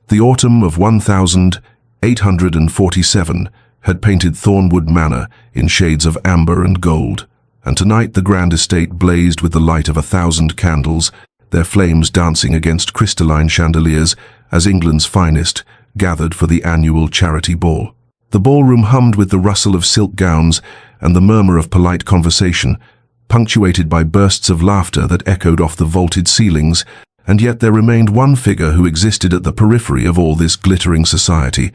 The autumn of 1847 had painted Thornwood Manor in shades of amber and gold, and tonight the grand estate blazed with the light of 1,000 candles, their flames dancing against crystalline chandeliers as England's finest gathered for the annual charity ball. The ballroom hummed with the rustle of silk gowns and the murmur of polite conversation, punctuated by bursts of laughter that echoed off the vaulted ceilings, and yet there remained one figure who existed at the periphery of all this glittering society,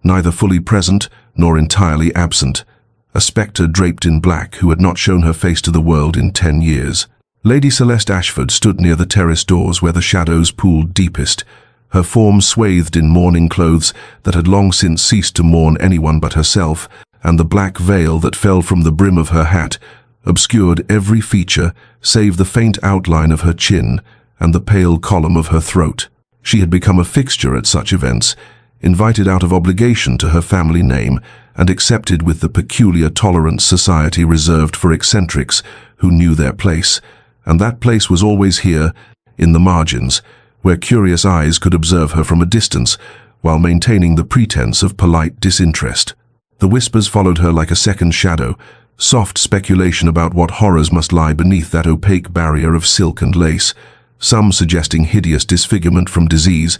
neither fully present nor entirely absent, a spectre draped in black who had not shown her face to the world in 10 years. Lady Celeste Ashford stood near the terrace doors where the shadows pooled deepest, her form swathed in mourning clothes that had long since ceased to mourn anyone but herself, and the black veil that fell from the brim of her hat obscured every feature save the faint outline of her chin and the pale column of her throat. She had become a fixture at such events, invited out of obligation to her family name and accepted with the peculiar tolerance society reserved for eccentrics who knew their place, and that place was always here, in the margins, where curious eyes could observe her from a distance while maintaining the pretense of polite disinterest. The whispers followed her like a second shadow, soft speculation about what horrors must lie beneath that opaque barrier of silk and lace, some suggesting hideous disfigurement from disease,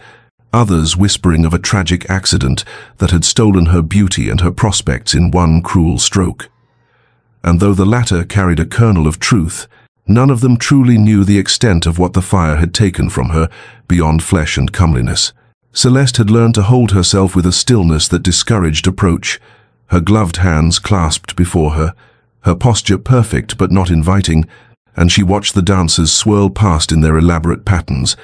others whispering of a tragic accident that had stolen her beauty and her prospects in one cruel stroke. And though the latter carried a kernel of truth, none of them truly knew the extent of what the fire had taken from her beyond flesh and comeliness. Celeste had learned to hold herself with a stillness that discouraged approach, her gloved hands clasped before her, her posture perfect but not inviting, and she watched the dancers swirl past in their elaborate patterns,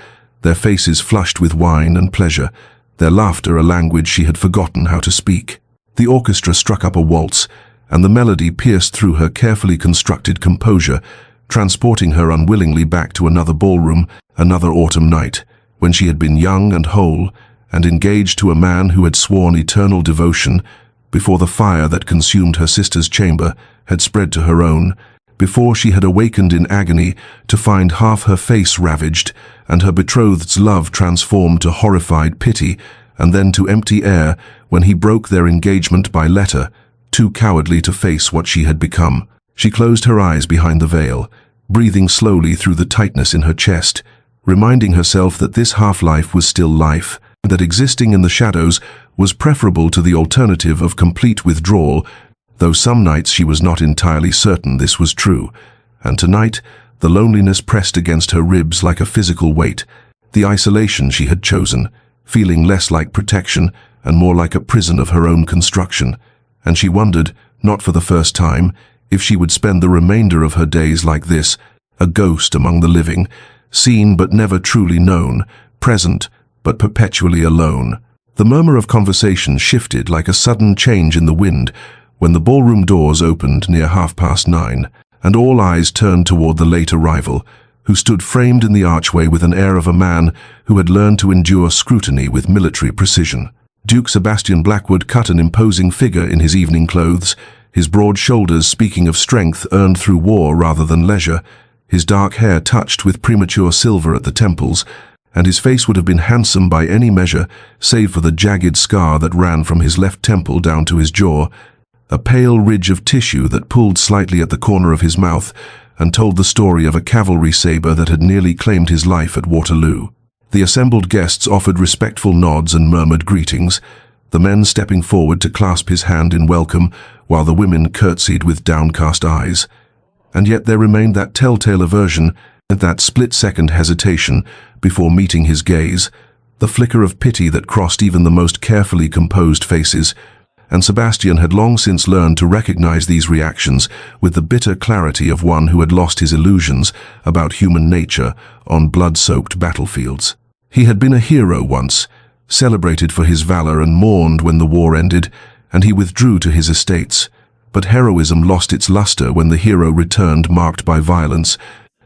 their faces flushed with wine and pleasure, their laughter a language she had forgotten how to speak. The orchestra struck up a waltz, and the melody pierced through her carefully constructed composure, transporting her unwillingly back to another ballroom, another autumn night, when she had been young and whole, and engaged to a man who had sworn eternal devotion, before the fire that consumed her sister's chamber had spread to her own, before she had awakened in agony to find half her face ravaged and her betrothed's love transformed to horrified pity, and then to empty air when he broke their engagement by letter, too cowardly to face what she had become. She closed her eyes behind the veil, breathing slowly through the tightness in her chest, reminding herself that this half-life was still life, and that existing in the shadows was preferable to the alternative of complete withdrawal, though some nights she was not entirely certain this was true, and tonight the loneliness pressed against her ribs like a physical weight, the isolation she had chosen, feeling less like protection and more like a prison of her own construction, and she wondered, not for the first time, if she would spend the remainder of her days like this, a ghost among the living, seen but never truly known, present but perpetually alone. The murmur of conversation shifted like a sudden change in the wind when the ballroom doors opened near 9:30, and all eyes turned toward the late arrival, who stood framed in the archway with an air of a man who had learned to endure scrutiny with military precision. Duke Sebastian Blackwood cut an imposing figure in his evening clothes, his broad shoulders speaking of strength earned through war rather than leisure, his dark hair touched with premature silver at the temples, and his face would have been handsome by any measure save for the jagged scar that ran from his left temple down to his jaw, a pale ridge of tissue that pulled slightly at the corner of his mouth and told the story of a cavalry saber that had nearly claimed his life at Waterloo. The assembled guests offered respectful nods and murmured greetings, the men stepping forward to clasp his hand in welcome, while the women curtsied with downcast eyes. And yet there remained that telltale aversion, that split-second hesitation before meeting his gaze, the flicker of pity that crossed even the most carefully composed faces, and Sebastian had long since learned to recognize these reactions with the bitter clarity of one who had lost his illusions about human nature on blood-soaked battlefields. He had been a hero once, celebrated for his valor and mourned when the war ended, and he withdrew to his estates. But heroism lost its luster when the hero returned marked by violence,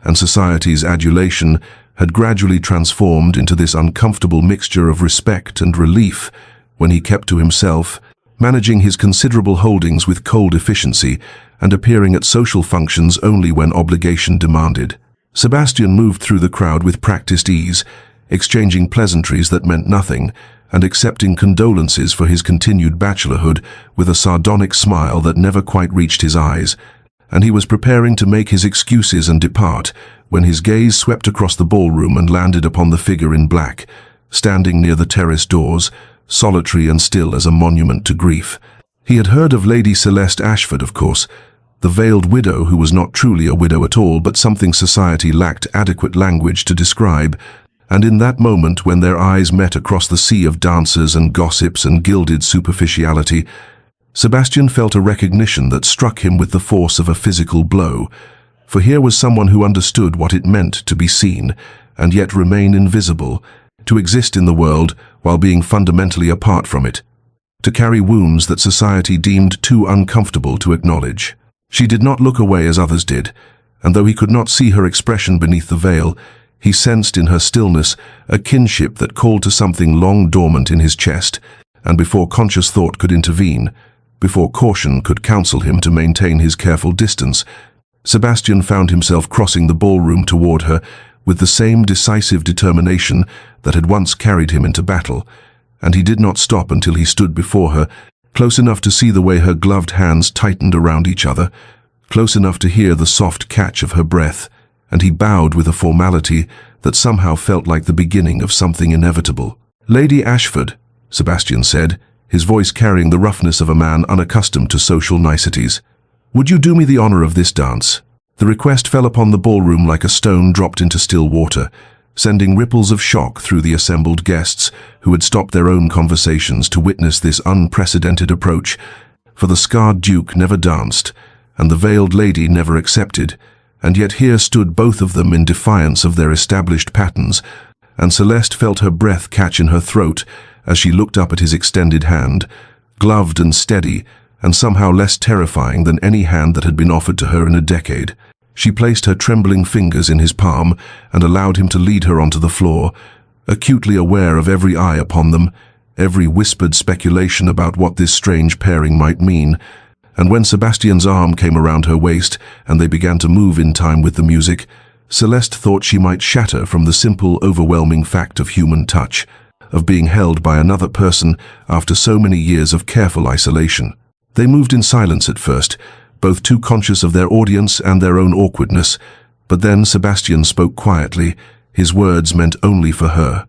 and society's adulation had gradually transformed into this uncomfortable mixture of respect and relief when he kept to himself, managing his considerable holdings with cold efficiency and appearing at social functions only when obligation demanded. Sebastian moved through the crowd with practiced ease, exchanging pleasantries that meant nothing, and accepting condolences for his continued bachelorhood with a sardonic smile that never quite reached his eyes, and he was preparing to make his excuses and depart when his gaze swept across the ballroom and landed upon the figure in black, standing near the terrace doors, solitary and still as a monument to grief. He had heard of Lady Celeste Ashford, of course, the veiled widow who was not truly a widow at all, but something society lacked adequate language to describe, and in that moment when their eyes met across the sea of dancers and gossips and gilded superficiality, Sebastian felt a recognition that struck him with the force of a physical blow, for here was someone who understood what it meant to be seen and yet remain invisible, to exist in the world while being fundamentally apart from it, to carry wounds that society deemed too uncomfortable to acknowledge. She did not look away as others did, and though he could not see her expression beneath the veil, he sensed in her stillness a kinship that called to something long dormant in his chest, and before conscious thought could intervene, before caution could counsel him to maintain his careful distance, Sebastian found himself crossing the ballroom toward her with the same decisive determination that had once carried him into battle, and he did not stop until he stood before her, close enough to see the way her gloved hands tightened around each other, close enough to hear the soft catch of her breath, and he bowed with a formality that somehow felt like the beginning of something inevitable. "Lady Ashford," Sebastian said, his voice carrying the roughness of a man unaccustomed to social niceties, "would you do me the honor of this dance?" The request fell upon the ballroom like a stone dropped into still water, sending ripples of shock through the assembled guests who had stopped their own conversations to witness this unprecedented approach, for the scarred duke never danced, and the veiled lady never accepted, and yet here stood both of them in defiance of their established patterns, and Celeste felt her breath catch in her throat as she looked up at his extended hand, gloved and steady, and somehow less terrifying than any hand that had been offered to her in a decade. She placed her trembling fingers in his palm and allowed him to lead her onto the floor, acutely aware of every eye upon them, every whispered speculation about what this strange pairing might mean. And when Sebastian's arm came around her waist and they began to move in time with the music, Celeste thought she might shatter from the simple, overwhelming fact of human touch, of being held by another person after so many years of careful isolation. They moved in silence at first, both too conscious of their audience and their own awkwardness, but then Sebastian spoke quietly, his words meant only for her.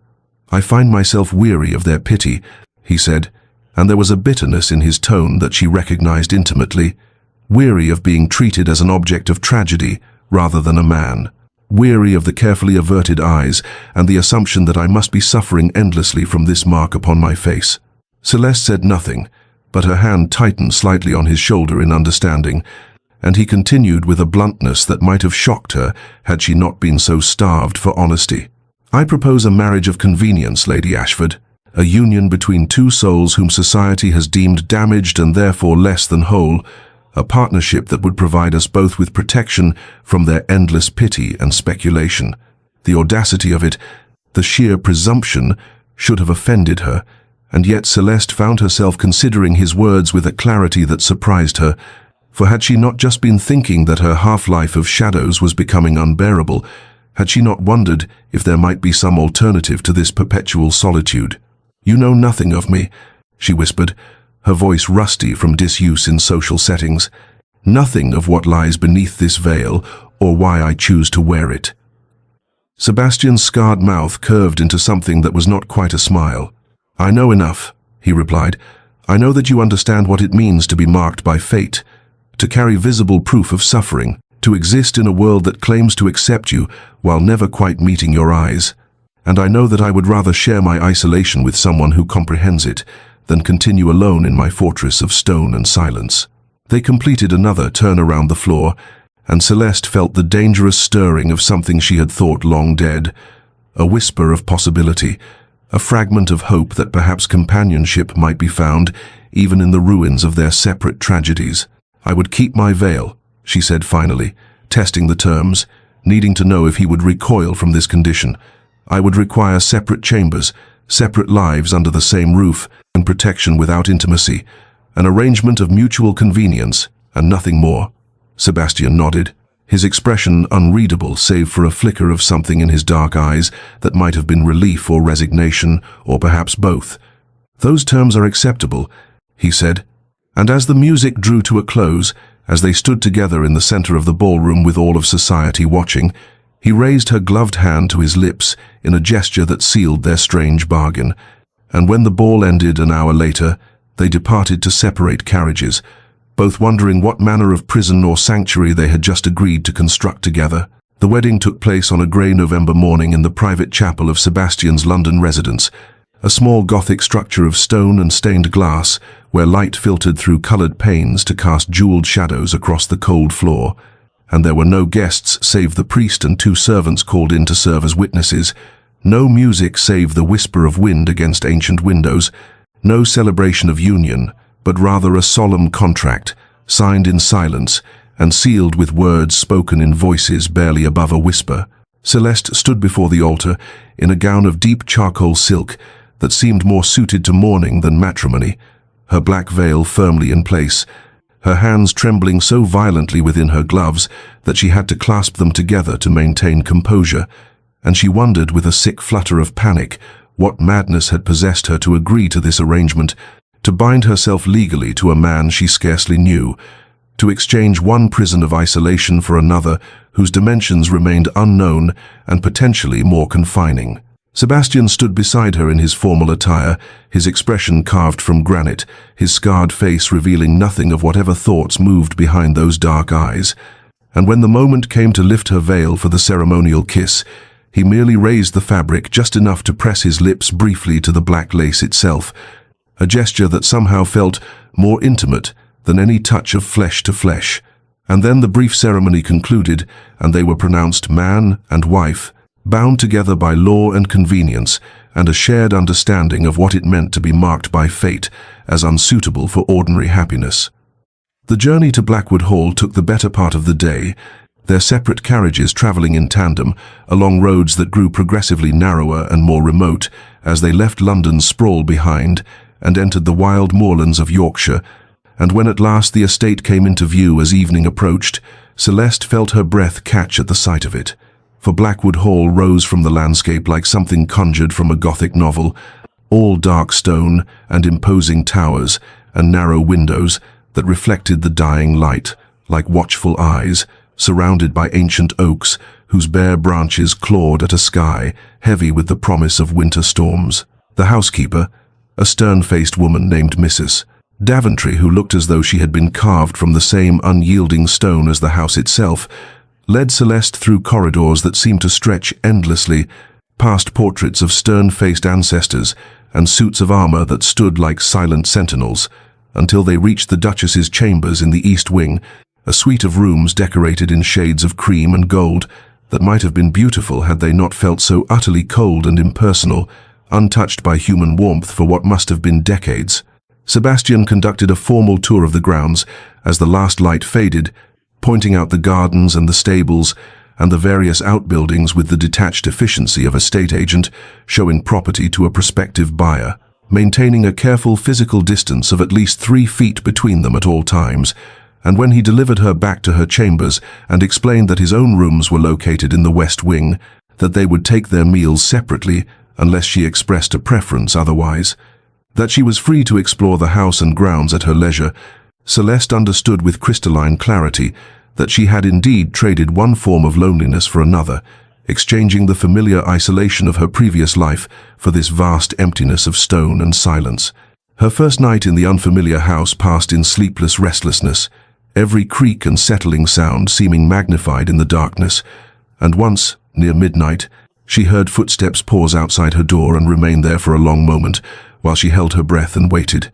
"I find myself weary of their pity," he said, and there was a bitterness in his tone that she recognized intimately, weary of being treated as an object of tragedy rather than a man, weary of the carefully averted eyes and the assumption that I must be suffering endlessly from this mark upon my face. Celeste said nothing, but her hand tightened slightly on his shoulder in understanding, and he continued with a bluntness that might have shocked her had she not been so starved for honesty. "I propose a marriage of convenience, Lady Ashford, a union between two souls whom society has deemed damaged and therefore less than whole, a partnership that would provide us both with protection from their endless pity and speculation." The audacity of it, the sheer presumption, should have offended her, and yet Celeste found herself considering his words with a clarity that surprised her, for had she not just been thinking that her half-life of shadows was becoming unbearable, had she not wondered if there might be some alternative to this perpetual solitude? "You know nothing of me," she whispered, her voice rusty from disuse in social settings. "Nothing of what lies beneath this veil or why I choose to wear it." Sebastian's scarred mouth curved into something that was not quite a smile. "I know enough," he replied. "I know that you understand what it means to be marked by fate, to carry visible proof of suffering, to exist in a world that claims to accept you while never quite meeting your eyes. And I know that I would rather share my isolation with someone who comprehends it than continue alone in my fortress of stone and silence." They completed another turn around the floor, and Celeste felt the dangerous stirring of something she had thought long dead, a whisper of possibility, a fragment of hope that perhaps companionship might be found even in the ruins of their separate tragedies. "I would keep my veil," she said finally, testing the terms, needing to know if he would recoil from this condition. "I would require separate chambers, separate lives under the same roof, and protection without intimacy, an arrangement of mutual convenience, and nothing more." Sebastian nodded, his expression unreadable save for a flicker of something in his dark eyes that might have been relief or resignation, or perhaps both, "Those terms are acceptable," he said, and as the music drew to a close, as they stood together in the center of the ballroom with all of society watching, he raised her gloved hand to his lips in a gesture that sealed their strange bargain. And when the ball ended an hour later, they departed to separate carriages, both wondering what manner of prison or sanctuary they had just agreed to construct together. The wedding took place on a grey November morning in the private chapel of Sebastian's London residence, a small Gothic structure of stone and stained glass where light filtered through coloured panes to cast jewelled shadows across the cold floor. And there were no guests save the priest and 2 servants called in to serve as witnesses, no music save the whisper of wind against ancient windows, no celebration of union, but rather a solemn contract, signed in silence and sealed with words spoken in voices barely above a whisper. Celeste stood before the altar in a gown of deep charcoal silk that seemed more suited to mourning than matrimony, her black veil firmly in place, her hands trembling so violently within her gloves that she had to clasp them together to maintain composure, and she wondered with a sick flutter of panic what madness had possessed her to agree to this arrangement, to bind herself legally to a man she scarcely knew, to exchange one prison of isolation for another whose dimensions remained unknown and potentially more confining. Sebastian stood beside her in his formal attire, his expression carved from granite, his scarred face revealing nothing of whatever thoughts moved behind those dark eyes. And when the moment came to lift her veil for the ceremonial kiss, he merely raised the fabric just enough to press his lips briefly to the black lace itself, a gesture that somehow felt more intimate than any touch of flesh to flesh. And then the brief ceremony concluded, and they were pronounced man and wife, bound together by law and convenience, and a shared understanding of what it meant to be marked by fate as unsuitable for ordinary happiness. The journey to Blackwood Hall took the better part of the day, their separate carriages travelling in tandem along roads that grew progressively narrower and more remote as they left London's sprawl behind and entered the wild moorlands of Yorkshire. And when at last the estate came into view as evening approached, Celeste felt her breath catch at the sight of it. For Blackwood Hall rose from the landscape like something conjured from a Gothic novel, all dark stone and imposing towers and narrow windows that reflected the dying light, like watchful eyes, surrounded by ancient oaks whose bare branches clawed at a sky heavy with the promise of winter storms. The housekeeper, a stern-faced woman named Mrs. Daventry, who looked as though she had been carved from the same unyielding stone as the house itself, led Celeste through corridors that seemed to stretch endlessly, past portraits of stern-faced ancestors and suits of armor that stood like silent sentinels, until they reached the Duchess's chambers in the East Wing, a suite of rooms decorated in shades of cream and gold that might have been beautiful had they not felt so utterly cold and impersonal, untouched by human warmth for what must have been decades. Sebastian conducted a formal tour of the grounds as the last light faded, pointing out the gardens and the stables and the various outbuildings with the detached efficiency of a estate agent showing property to a prospective buyer, maintaining a careful physical distance of at least 3 feet between them at all times. And when he delivered her back to her chambers and explained that his own rooms were located in the West Wing, that they would take their meals separately unless she expressed a preference otherwise, that she was free to explore the house and grounds at her leisure, Celeste understood with crystalline clarity that she had indeed traded one form of loneliness for another, exchanging the familiar isolation of her previous life for this vast emptiness of stone and silence. Her first night in the unfamiliar house passed in sleepless restlessness, every creak and settling sound seeming magnified in the darkness, and once, near midnight, she heard footsteps pause outside her door and remain there for a long moment while she held her breath and waited.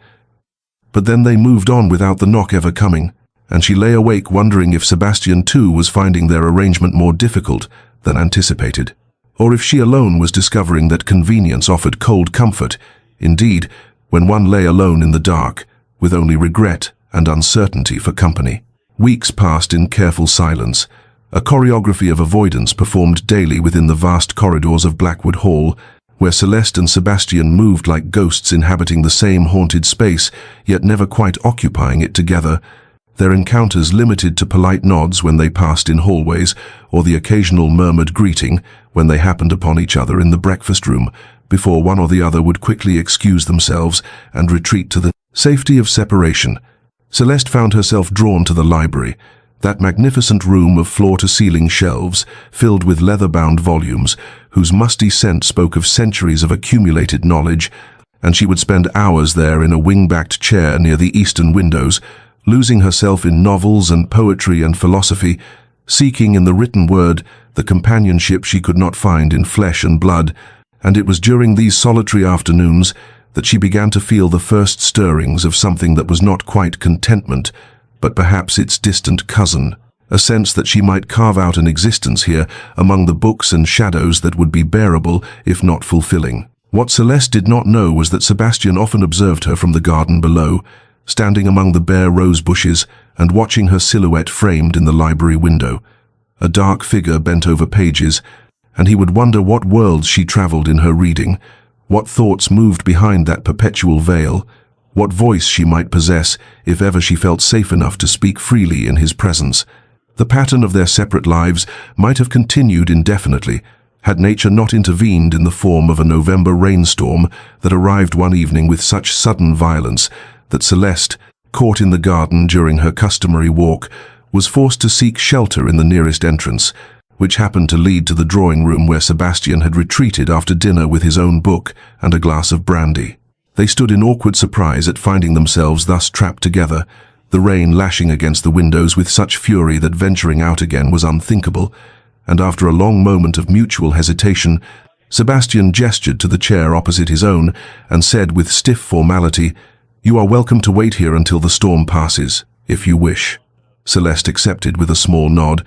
But then they moved on without the knock ever coming, and she lay awake wondering if Sebastian too was finding their arrangement more difficult than anticipated, or if she alone was discovering that convenience offered cold comfort, indeed, when one lay alone in the dark, with only regret and uncertainty for company. Weeks passed in careful silence, a choreography of avoidance performed daily within the vast corridors of Blackwood Hall, where Celeste and Sebastian moved like ghosts inhabiting the same haunted space, yet never quite occupying it together, their encounters limited to polite nods when they passed in hallways, or the occasional murmured greeting when they happened upon each other in the breakfast room, before one or the other would quickly excuse themselves and retreat to the safety of separation. Celeste found herself drawn to the library, that magnificent room of floor-to-ceiling shelves filled with leather-bound volumes whose musty scent spoke of centuries of accumulated knowledge, and she would spend hours there in a wing-backed chair near the eastern windows, losing herself in novels and poetry and philosophy, seeking in the written word the companionship she could not find in flesh and blood. And it was during these solitary afternoons that she began to feel the first stirrings of something that was not quite contentment, but perhaps its distant cousin, a sense that she might carve out an existence here among the books and shadows that would be bearable if not fulfilling. What Celeste did not know was that Sebastian often observed her from the garden below, standing among the bare rose bushes and watching her silhouette framed in the library window, a dark figure bent over pages, and he would wonder what worlds she traveled in her reading, what thoughts moved behind that perpetual veil, what voice she might possess if ever she felt safe enough to speak freely in his presence. The pattern of their separate lives might have continued indefinitely, had nature not intervened in the form of a November rainstorm that arrived one evening with such sudden violence that Celeste, caught in the garden during her customary walk, was forced to seek shelter in the nearest entrance, which happened to lead to the drawing room where Sebastian had retreated after dinner with his own book and a glass of brandy. They stood in awkward surprise at finding themselves thus trapped together, the rain lashing against the windows with such fury that venturing out again was unthinkable, and after a long moment of mutual hesitation, Sebastian gestured to the chair opposite his own and said with stiff formality, "You are welcome to wait here until the storm passes, if you wish." Celeste accepted with a small nod,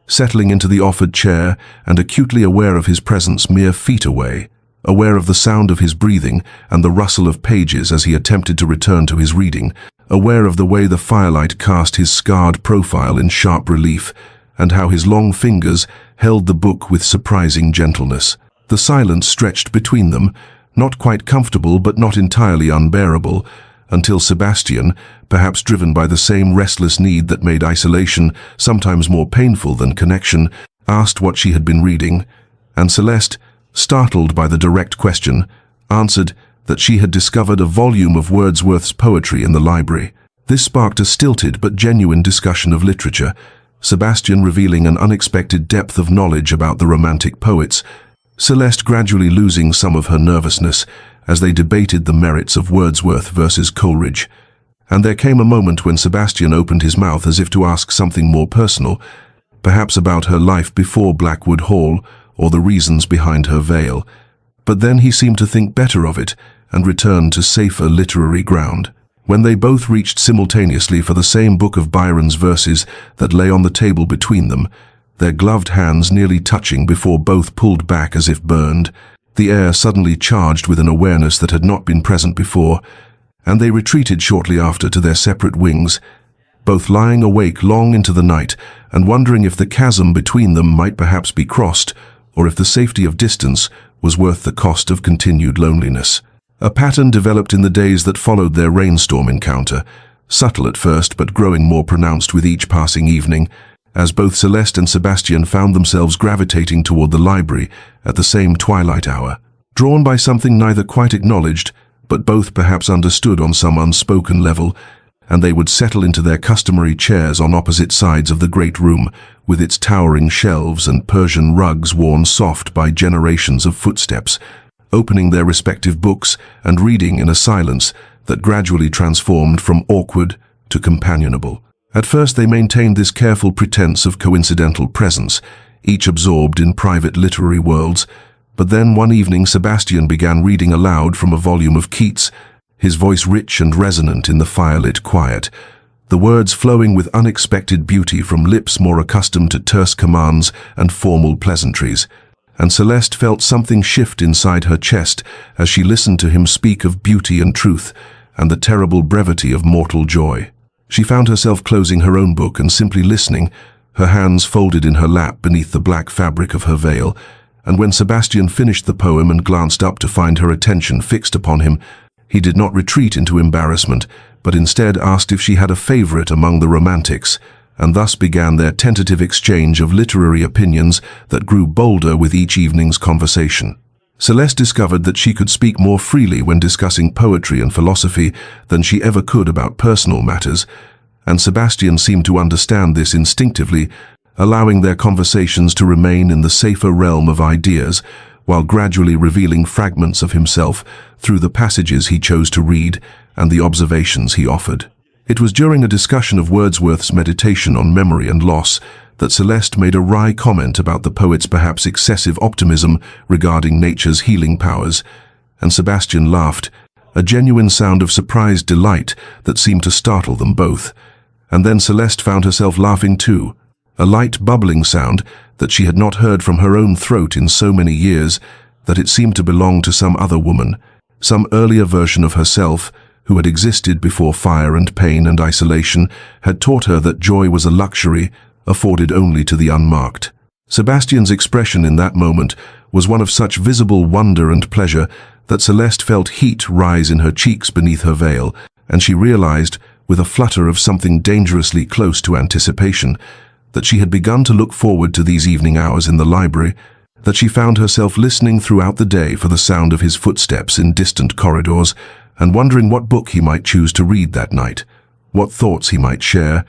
settling into the offered chair and acutely aware of his presence mere feet away, aware of the sound of his breathing and the rustle of pages as he attempted to return to his reading, aware of the way the firelight cast his scarred profile in sharp relief, and how his long fingers held the book with surprising gentleness. The silence stretched between them, not quite comfortable but not entirely unbearable, until Sebastian, perhaps driven by the same restless need that made isolation sometimes more painful than connection, asked what she had been reading, and Celeste, startled by the direct question, answered that she had discovered a volume of Wordsworth's poetry in the library. This sparked a stilted but genuine discussion of literature, Sebastian revealing an unexpected depth of knowledge about the Romantic poets, Celeste gradually losing some of her nervousness as they debated the merits of Wordsworth versus Coleridge. And there came a moment when Sebastian opened his mouth as if to ask something more personal, perhaps about her life before Blackwood Hall or the reasons behind her veil. But then he seemed to think better of it and returned to safer literary ground. When they both reached simultaneously for the same book of Byron's verses that lay on the table between them, their gloved hands nearly touching before both pulled back as if burned, the air suddenly charged with an awareness that had not been present before, and they retreated shortly after to their separate wings, both lying awake long into the night and wondering if the chasm between them might perhaps be crossed, or if the safety of distance was worth the cost of continued loneliness. A pattern developed in the days that followed their rainstorm encounter, subtle at first but growing more pronounced with each passing evening, as both Celeste and Sebastian found themselves gravitating toward the library at the same twilight hour, drawn by something neither quite acknowledged, but both perhaps understood on some unspoken level, and they would settle into their customary chairs on opposite sides of the great room, with its towering shelves and Persian rugs worn soft by generations of footsteps, opening their respective books and reading in a silence that gradually transformed from awkward to companionable. At first they maintained this careful pretense of coincidental presence, each absorbed in private literary worlds, but then one evening Sebastian began reading aloud from a volume of Keats, his voice rich and resonant in the firelit quiet, the words flowing with unexpected beauty from lips more accustomed to terse commands and formal pleasantries. And Celeste felt something shift inside her chest as she listened to him speak of beauty and truth and the terrible brevity of mortal joy. She found herself closing her own book and simply listening, her hands folded in her lap beneath the black fabric of her veil, and when Sebastian finished the poem and glanced up to find her attention fixed upon him, he did not retreat into embarrassment, but instead asked if she had a favorite among the Romantics, and thus began their tentative exchange of literary opinions that grew bolder with each evening's conversation. Celeste discovered that she could speak more freely when discussing poetry and philosophy than she ever could about personal matters, and Sebastian seemed to understand this instinctively, allowing their conversations to remain in the safer realm of ideas, while gradually revealing fragments of himself through the passages he chose to read and the observations he offered. It was during a discussion of Wordsworth's meditation on memory and loss that Celeste made a wry comment about the poet's perhaps excessive optimism regarding nature's healing powers, and Sebastian laughed, a genuine sound of surprised delight that seemed to startle them both. And then Celeste found herself laughing too, a light bubbling sound that she had not heard from her own throat in so many years that it seemed to belong to some other woman, some earlier version of herself who had existed before fire and pain and isolation had taught her that joy was a luxury afforded only to the unmarked. Sebastian's expression in that moment was one of such visible wonder and pleasure that Celeste felt heat rise in her cheeks beneath her veil, and she realized, with a flutter of something dangerously close to anticipation, that she had begun to look forward to these evening hours in the library, that she found herself listening throughout the day for the sound of his footsteps in distant corridors, and wondering what book he might choose to read that night, what thoughts he might share,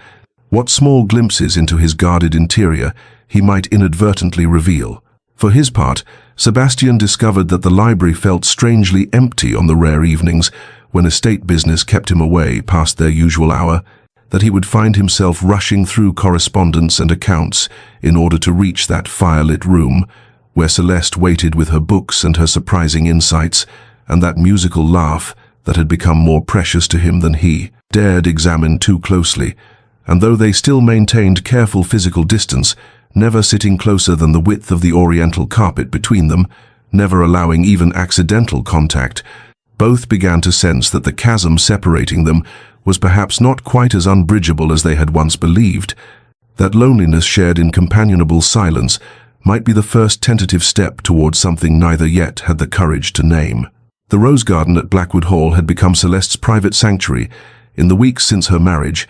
what small glimpses into his guarded interior he might inadvertently reveal. For his part, Sebastian discovered that the library felt strangely empty on the rare evenings when estate business kept him away past their usual hour, that he would find himself rushing through correspondence and accounts in order to reach that firelit room where Celeste waited with her books and her surprising insights, and that musical laugh that had become more precious to him than he dared examine too closely. And though they still maintained careful physical distance, never sitting closer than the width of the oriental carpet between them, never allowing even accidental contact, both began to sense that the chasm separating them was perhaps not quite as unbridgeable as they had once believed, that loneliness shared in companionable silence might be the first tentative step towards something neither yet had the courage to name. The rose garden at Blackwood Hall had become Celeste's private sanctuary in the weeks since her marriage,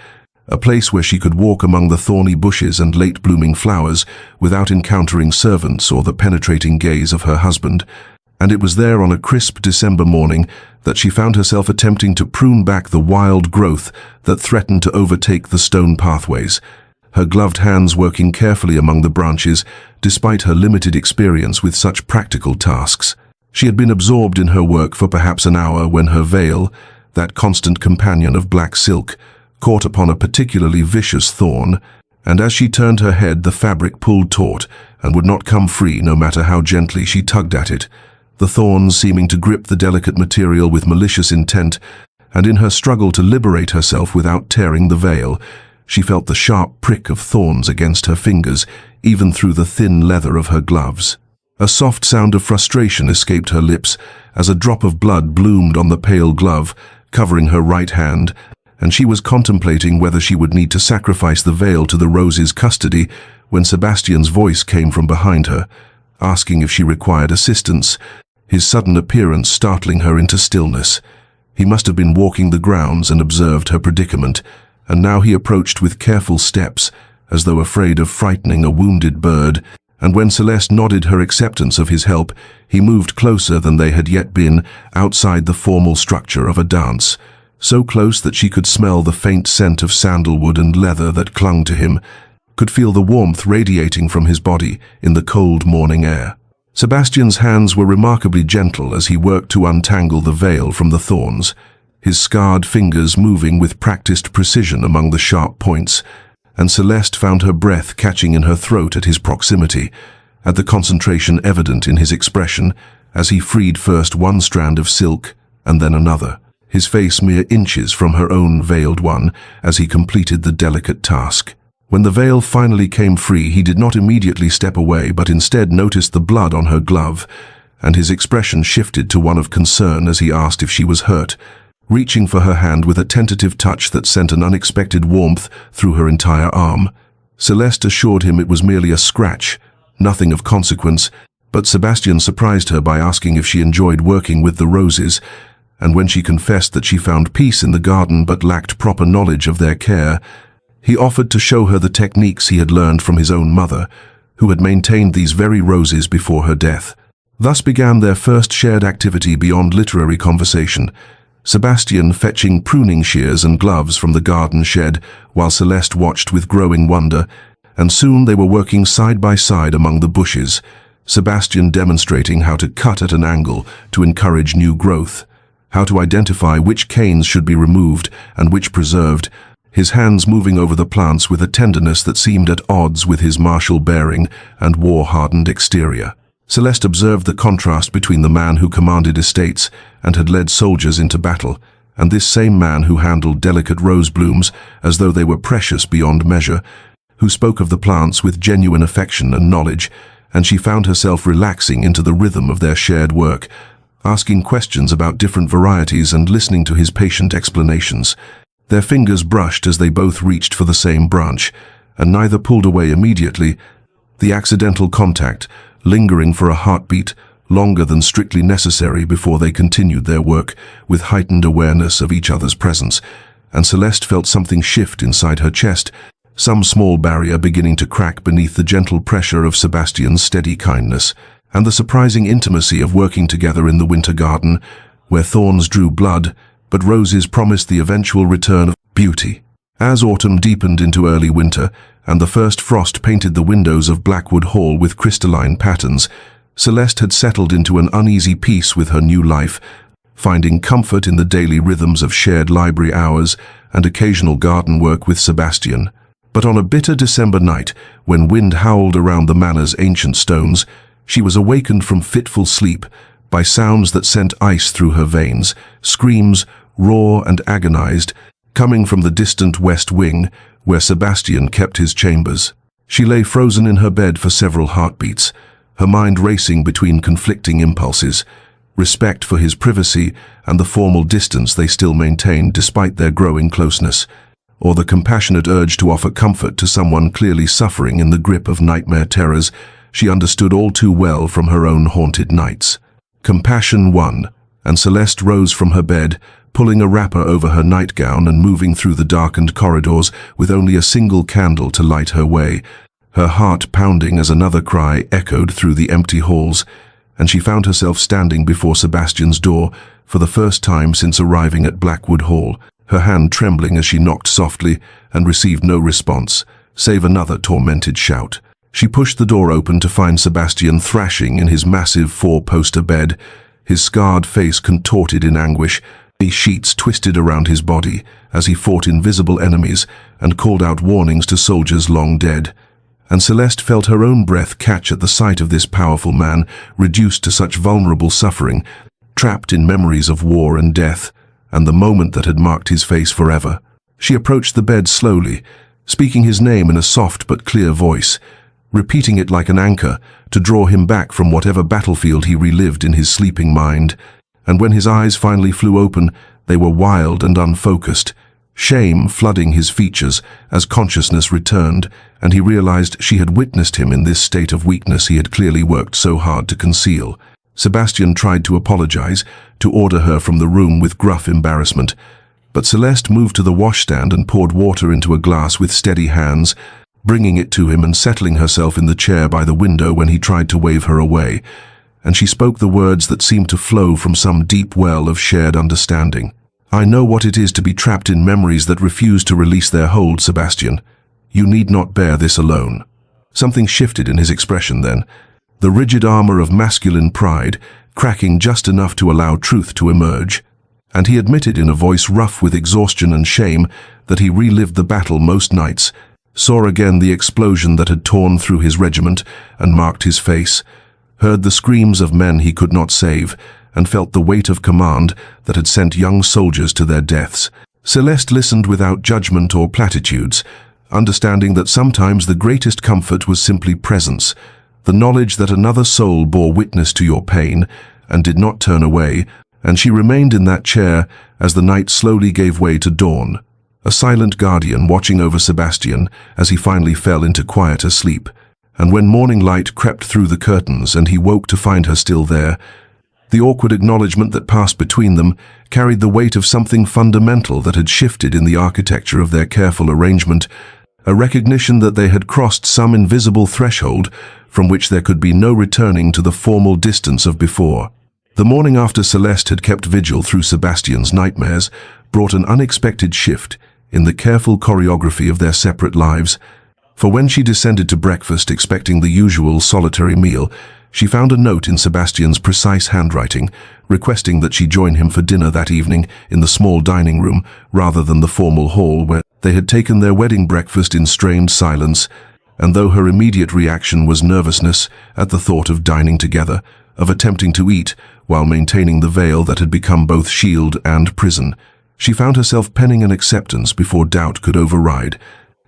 a place where she could walk among the thorny bushes and late-blooming flowers without encountering servants or the penetrating gaze of her husband, and it was there on a crisp December morning that she found herself attempting to prune back the wild growth that threatened to overtake the stone pathways, her gloved hands working carefully among the branches despite her limited experience with such practical tasks. She had been absorbed in her work for perhaps an hour when her veil, that constant companion of black silk, caught upon a particularly vicious thorn, and as she turned her head the fabric pulled taut and would not come free no matter how gently she tugged at it, the thorns seeming to grip the delicate material with malicious intent, and in her struggle to liberate herself without tearing the veil, she felt the sharp prick of thorns against her fingers, even through the thin leather of her gloves. A soft sound of frustration escaped her lips as a drop of blood bloomed on the pale glove, covering her right hand, and she was contemplating whether she would need to sacrifice the veil to the rose's custody when Sebastian's voice came from behind her, asking if she required assistance, his sudden appearance startling her into stillness. He must have been walking the grounds and observed her predicament, and now he approached with careful steps, as though afraid of frightening a wounded bird, and when Celeste nodded her acceptance of his help, he moved closer than they had yet been, outside the formal structure of a dance, so close that she could smell the faint scent of sandalwood and leather that clung to him, could feel the warmth radiating from his body in the cold morning air. Sebastian's hands were remarkably gentle as he worked to untangle the veil from the thorns, his scarred fingers moving with practiced precision among the sharp points, and Celeste found her breath catching in her throat at his proximity, at the concentration evident in his expression as he freed first one strand of silk and then another, his face mere inches from her own veiled one as he completed the delicate task. When the veil finally came free, he did not immediately step away, but instead noticed the blood on her glove, and his expression shifted to one of concern as he asked if she was hurt, reaching for her hand with a tentative touch that sent an unexpected warmth through her entire arm. Celeste assured him it was merely a scratch, nothing of consequence, but Sebastian surprised her by asking if she enjoyed working with the roses, and when she confessed that she found peace in the garden but lacked proper knowledge of their care, he offered to show her the techniques he had learned from his own mother, who had maintained these very roses before her death. Thus began their first shared activity beyond literary conversation, Sebastian fetching pruning shears and gloves from the garden shed while Celeste watched with growing wonder, and soon they were working side by side among the bushes, Sebastian demonstrating how to cut at an angle to encourage new growth, how to identify which canes should be removed and which preserved, his hands moving over the plants with a tenderness that seemed at odds with his martial bearing and war-hardened exterior. Celeste observed the contrast between the man who commanded estates and had led soldiers into battle, and this same man who handled delicate rose blooms as though they were precious beyond measure, who spoke of the plants with genuine affection and knowledge, and she found herself relaxing into the rhythm of their shared work, asking questions about different varieties and listening to his patient explanations. Their fingers brushed as they both reached for the same branch, and neither pulled away immediately, the accidental contact lingering for a heartbeat longer than strictly necessary before they continued their work with heightened awareness of each other's presence, and Celeste felt something shift inside her chest, some small barrier beginning to crack beneath the gentle pressure of Sebastian's steady kindness, and the surprising intimacy of working together in the winter garden, where thorns drew blood, but roses promised the eventual return of beauty. As autumn deepened into early winter, and the first frost painted the windows of Blackwood Hall with crystalline patterns, Celeste had settled into an uneasy peace with her new life, finding comfort in the daily rhythms of shared library hours and occasional garden work with Sebastian. But on a bitter December night, when wind howled around the manor's ancient stones, she was awakened from fitful sleep by sounds that sent ice through her veins, screams, raw and agonized, coming from the distant west wing, where Sebastian kept his chambers. She lay frozen in her bed for several heartbeats, her mind racing between conflicting impulses, respect for his privacy and the formal distance they still maintained despite their growing closeness, or the compassionate urge to offer comfort to someone clearly suffering in the grip of nightmare terrors she understood all too well from her own haunted nights. Compassion won, and Celeste rose from her bed, pulling a wrapper over her nightgown and moving through the darkened corridors with only a single candle to light her way, her heart pounding as another cry echoed through the empty halls, and she found herself standing before Sebastian's door for the first time since arriving at Blackwood Hall, her hand trembling as she knocked softly and received no response, save another tormented shout. She pushed the door open to find Sebastian thrashing in his massive four-poster bed, his scarred face contorted in anguish, sheets twisted around his body as he fought invisible enemies and called out warnings to soldiers long dead. And Celeste felt her own breath catch at the sight of this powerful man reduced to such vulnerable suffering, trapped in memories of war and death, and the moment that had marked his face forever. She approached the bed slowly, speaking his name in a soft but clear voice, repeating it like an anchor to draw him back from whatever battlefield he relived in his sleeping mind. And when his eyes finally flew open, they were wild and unfocused, shame flooding his features as consciousness returned, and he realized she had witnessed him in this state of weakness he had clearly worked so hard to conceal. Sebastian tried to apologize, to order her from the room with gruff embarrassment, but Celeste moved to the washstand and poured water into a glass with steady hands, bringing it to him and settling herself in the chair by the window when he tried to wave her away, and she spoke the words that seemed to flow from some deep well of shared understanding. "I know what it is to be trapped in memories that refuse to release their hold, Sebastian. You need not bear this alone." Something shifted in his expression then, the rigid armor of masculine pride cracking just enough to allow truth to emerge, and he admitted in a voice rough with exhaustion and shame that he relived the battle most nights, saw again the explosion that had torn through his regiment and marked his face, heard the screams of men he could not save, and felt the weight of command that had sent young soldiers to their deaths. Celeste listened without judgment or platitudes, understanding that sometimes the greatest comfort was simply presence, the knowledge that another soul bore witness to your pain and did not turn away, and she remained in that chair as the night slowly gave way to dawn, a silent guardian watching over Sebastian as he finally fell into quieter sleep. And when morning light crept through the curtains and he woke to find her still there, the awkward acknowledgement that passed between them carried the weight of something fundamental that had shifted in the architecture of their careful arrangement, a recognition that they had crossed some invisible threshold from which there could be no returning to the formal distance of before. The morning after Celeste had kept vigil through Sebastian's nightmares brought an unexpected shift in the careful choreography of their separate lives. For when she descended to breakfast expecting the usual solitary meal, she found a note in Sebastian's precise handwriting, requesting that she join him for dinner that evening in the small dining room rather than the formal hall where they had taken their wedding breakfast in strained silence. And though her immediate reaction was nervousness at the thought of dining together, of attempting to eat while maintaining the veil that had become both shield and prison, she found herself penning an acceptance before doubt could override.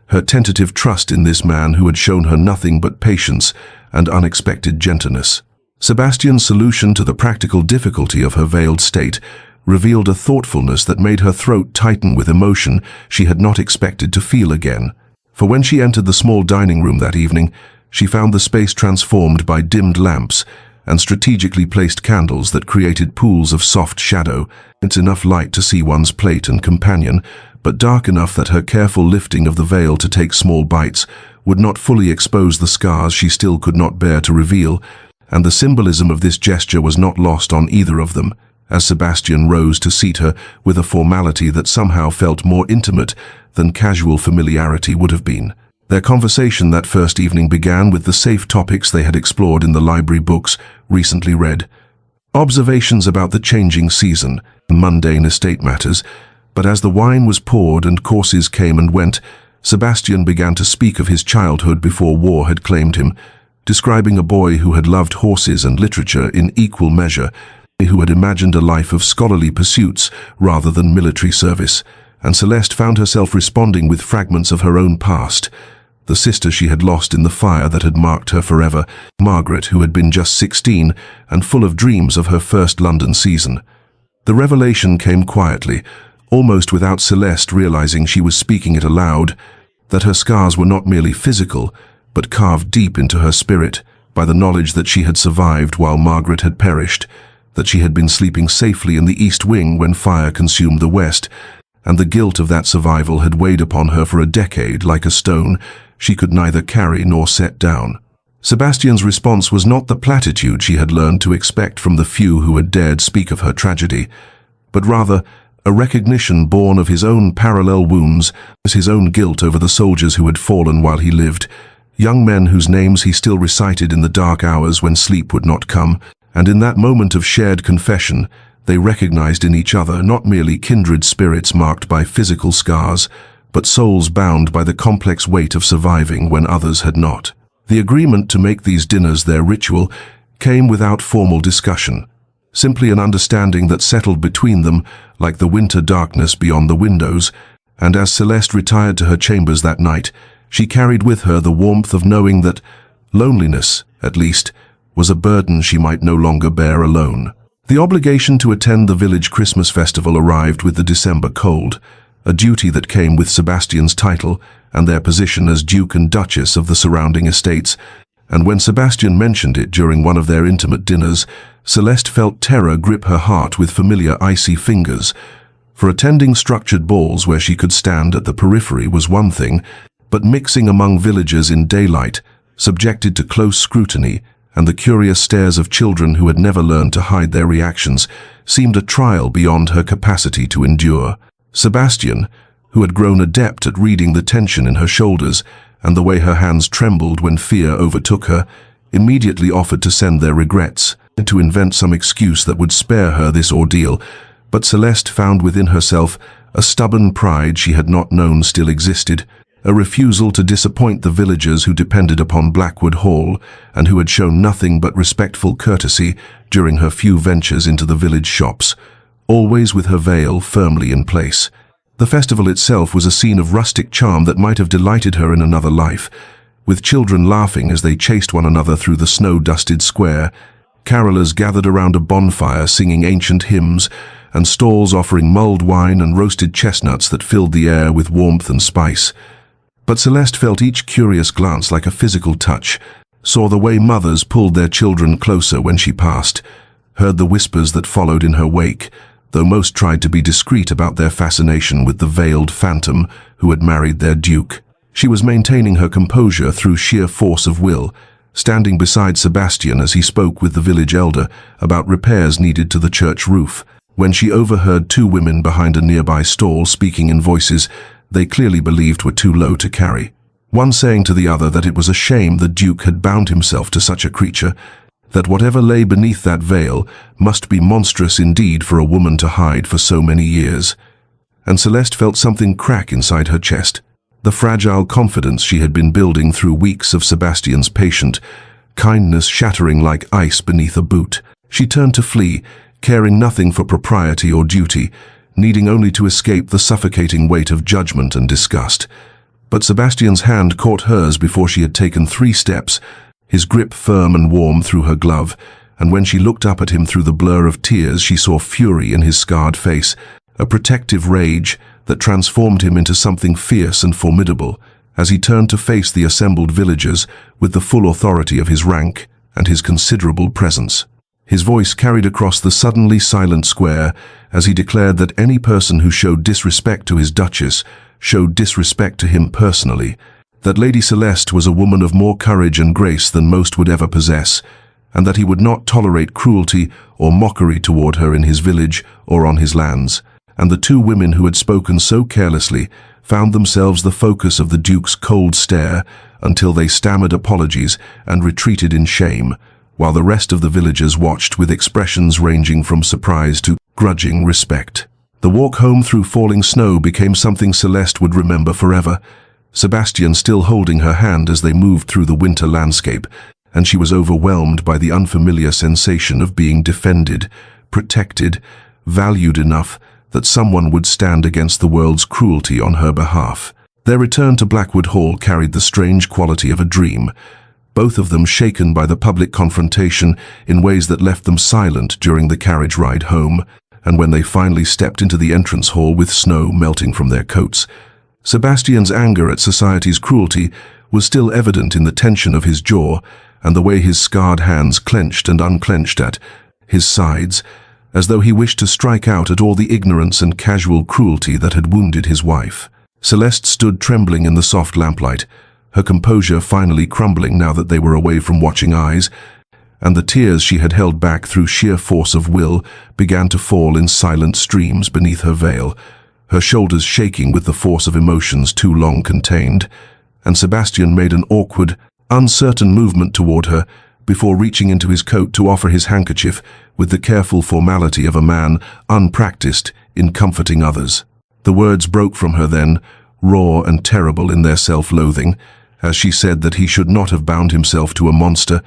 Her tentative trust in this man who had shown her nothing but patience and unexpected gentleness. Sebastian's solution to the practical difficulty of her veiled state revealed a thoughtfulness that made her throat tighten with emotion she had not expected to feel again. For when she entered the small dining room that evening, she found the space transformed by dimmed lamps and strategically placed candles that created pools of soft shadow. It's enough light to see one's plate and companion, but dark enough that her careful lifting of the veil to take small bites would not fully expose the scars she still could not bear to reveal, and the symbolism of this gesture was not lost on either of them, as Sebastian rose to seat her with a formality that somehow felt more intimate than casual familiarity would have been. Their conversation that first evening began with the safe topics they had explored in the library books recently read. Observations about the changing season, mundane estate matters, but as the wine was poured and courses came and went, Sebastian began to speak of his childhood before war had claimed him, describing a boy who had loved horses and literature in equal measure, who had imagined a life of scholarly pursuits rather than military service, and Celeste found herself responding with fragments of her own past. The sister she had lost in the fire that had marked her forever, Margaret, who had been just 16 and full of dreams of her first London season. The revelation came quietly, almost without Celeste realizing she was speaking it aloud, that her scars were not merely physical, but carved deep into her spirit by the knowledge that she had survived while Margaret had perished, that she had been sleeping safely in the East Wing when fire consumed the West, and the guilt of that survival had weighed upon her for a decade like a stone she could neither carry nor set down. Sebastian's response was not the platitude she had learned to expect from the few who had dared speak of her tragedy, but rather a recognition born of his own parallel wounds, as his own guilt over the soldiers who had fallen while he lived, young men whose names he still recited in the dark hours when sleep would not come, and in that moment of shared confession, they recognized in each other not merely kindred spirits marked by physical scars, but souls bound by the complex weight of surviving when others had not. The agreement to make these dinners their ritual came without formal discussion, simply an understanding that settled between them like the winter darkness beyond the windows, and as Celeste retired to her chambers that night, she carried with her the warmth of knowing that loneliness, at least, was a burden she might no longer bear alone. The obligation to attend the village Christmas festival arrived with the December cold, a duty that came with Sebastian's title and their position as Duke and Duchess of the surrounding estates, and when Sebastian mentioned it during one of their intimate dinners, Celeste felt terror grip her heart with familiar icy fingers. For attending structured balls where she could stand at the periphery was one thing, but mixing among villagers in daylight, subjected to close scrutiny, and the curious stares of children who had never learned to hide their reactions, seemed a trial beyond her capacity to endure. Sebastian, who had grown adept at reading the tension in her shoulders and the way her hands trembled when fear overtook her, immediately offered to send their regrets, and to invent some excuse that would spare her this ordeal, but Celeste found within herself a stubborn pride she had not known still existed, a refusal to disappoint the villagers who depended upon Blackwood Hall and who had shown nothing but respectful courtesy during her few ventures into the village shops, always with her veil firmly in place. The festival itself was a scene of rustic charm that might have delighted her in another life, with children laughing as they chased one another through the snow-dusted square, carolers gathered around a bonfire singing ancient hymns, and stalls offering mulled wine and roasted chestnuts that filled the air with warmth and spice. But Celeste felt each curious glance like a physical touch, saw the way mothers pulled their children closer when she passed, heard the whispers that followed in her wake, though most tried to be discreet about their fascination with the veiled phantom who had married their duke. She was maintaining her composure through sheer force of will, standing beside Sebastian as he spoke with the village elder about repairs needed to the church roof. When she overheard two women behind a nearby stall speaking in voices they clearly believed were too low to carry. One saying to the other that it was a shame the Duke had bound himself to such a creature, that whatever lay beneath that veil must be monstrous indeed for a woman to hide for so many years. And Celeste felt something crack inside her chest. The fragile confidence she had been building through weeks of Sebastian's patient kindness shattering like ice beneath a boot. She turned to flee, caring nothing for propriety or duty, needing only to escape the suffocating weight of judgment and disgust. But Sebastian's hand caught hers before she had taken 3 steps, his grip firm and warm through her glove, and when she looked up at him through the blur of tears she saw fury in his scarred face, a protective rage that transformed him into something fierce and formidable as he turned to face the assembled villagers with the full authority of his rank and his considerable presence. His voice carried across the suddenly silent square as he declared that any person who showed disrespect to his Duchess showed disrespect to him personally, that Lady Celeste was a woman of more courage and grace than most would ever possess, and that he would not tolerate cruelty or mockery toward her in his village or on his lands. And the two women who had spoken so carelessly found themselves the focus of the Duke's cold stare until they stammered apologies and retreated in shame, while the rest of the villagers watched with expressions ranging from surprise to grudging respect. The walk home through falling snow became something Celeste would remember forever, Sebastian still holding her hand as they moved through the winter landscape, and she was overwhelmed by the unfamiliar sensation of being defended, protected, valued enough that someone would stand against the world's cruelty on her behalf. Their return to Blackwood Hall carried the strange quality of a dream, both of them shaken by the public confrontation in ways that left them silent during the carriage ride home, and when they finally stepped into the entrance hall with snow melting from their coats. Sebastian's anger at society's cruelty was still evident in the tension of his jaw and the way his scarred hands clenched and unclenched at his sides, as though he wished to strike out at all the ignorance and casual cruelty that had wounded his wife. Celeste stood trembling in the soft lamplight, her composure finally crumbling now that they were away from watching eyes, and the tears she had held back through sheer force of will began to fall in silent streams beneath her veil, her shoulders shaking with the force of emotions too long contained, and Sebastian made an awkward, uncertain movement toward her before reaching into his coat to offer his handkerchief with the careful formality of a man unpracticed in comforting others. The words broke from her then, raw and terrible in their self-loathing, as she said that he should not have bound himself to a monster,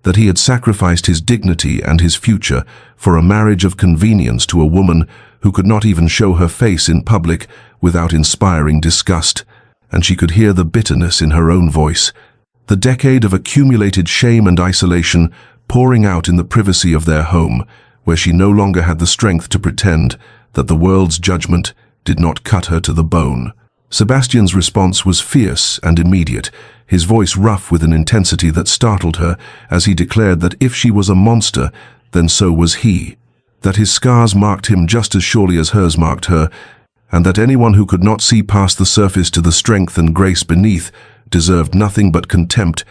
that he had sacrificed his dignity and his future for a marriage of convenience to a woman who could not even show her face in public without inspiring disgust, and she could hear the bitterness in her own voice, the decade of accumulated shame and isolation pouring out in the privacy of their home, where she no longer had the strength to pretend that the world's judgment did not cut her to the bone. Sebastian's response was fierce and immediate, his voice rough with an intensity that startled her as he declared that if she was a monster, then so was he, that his scars marked him just as surely as hers marked her, and that anyone who could not see past the surface to the strength and grace beneath deserved nothing but contempt,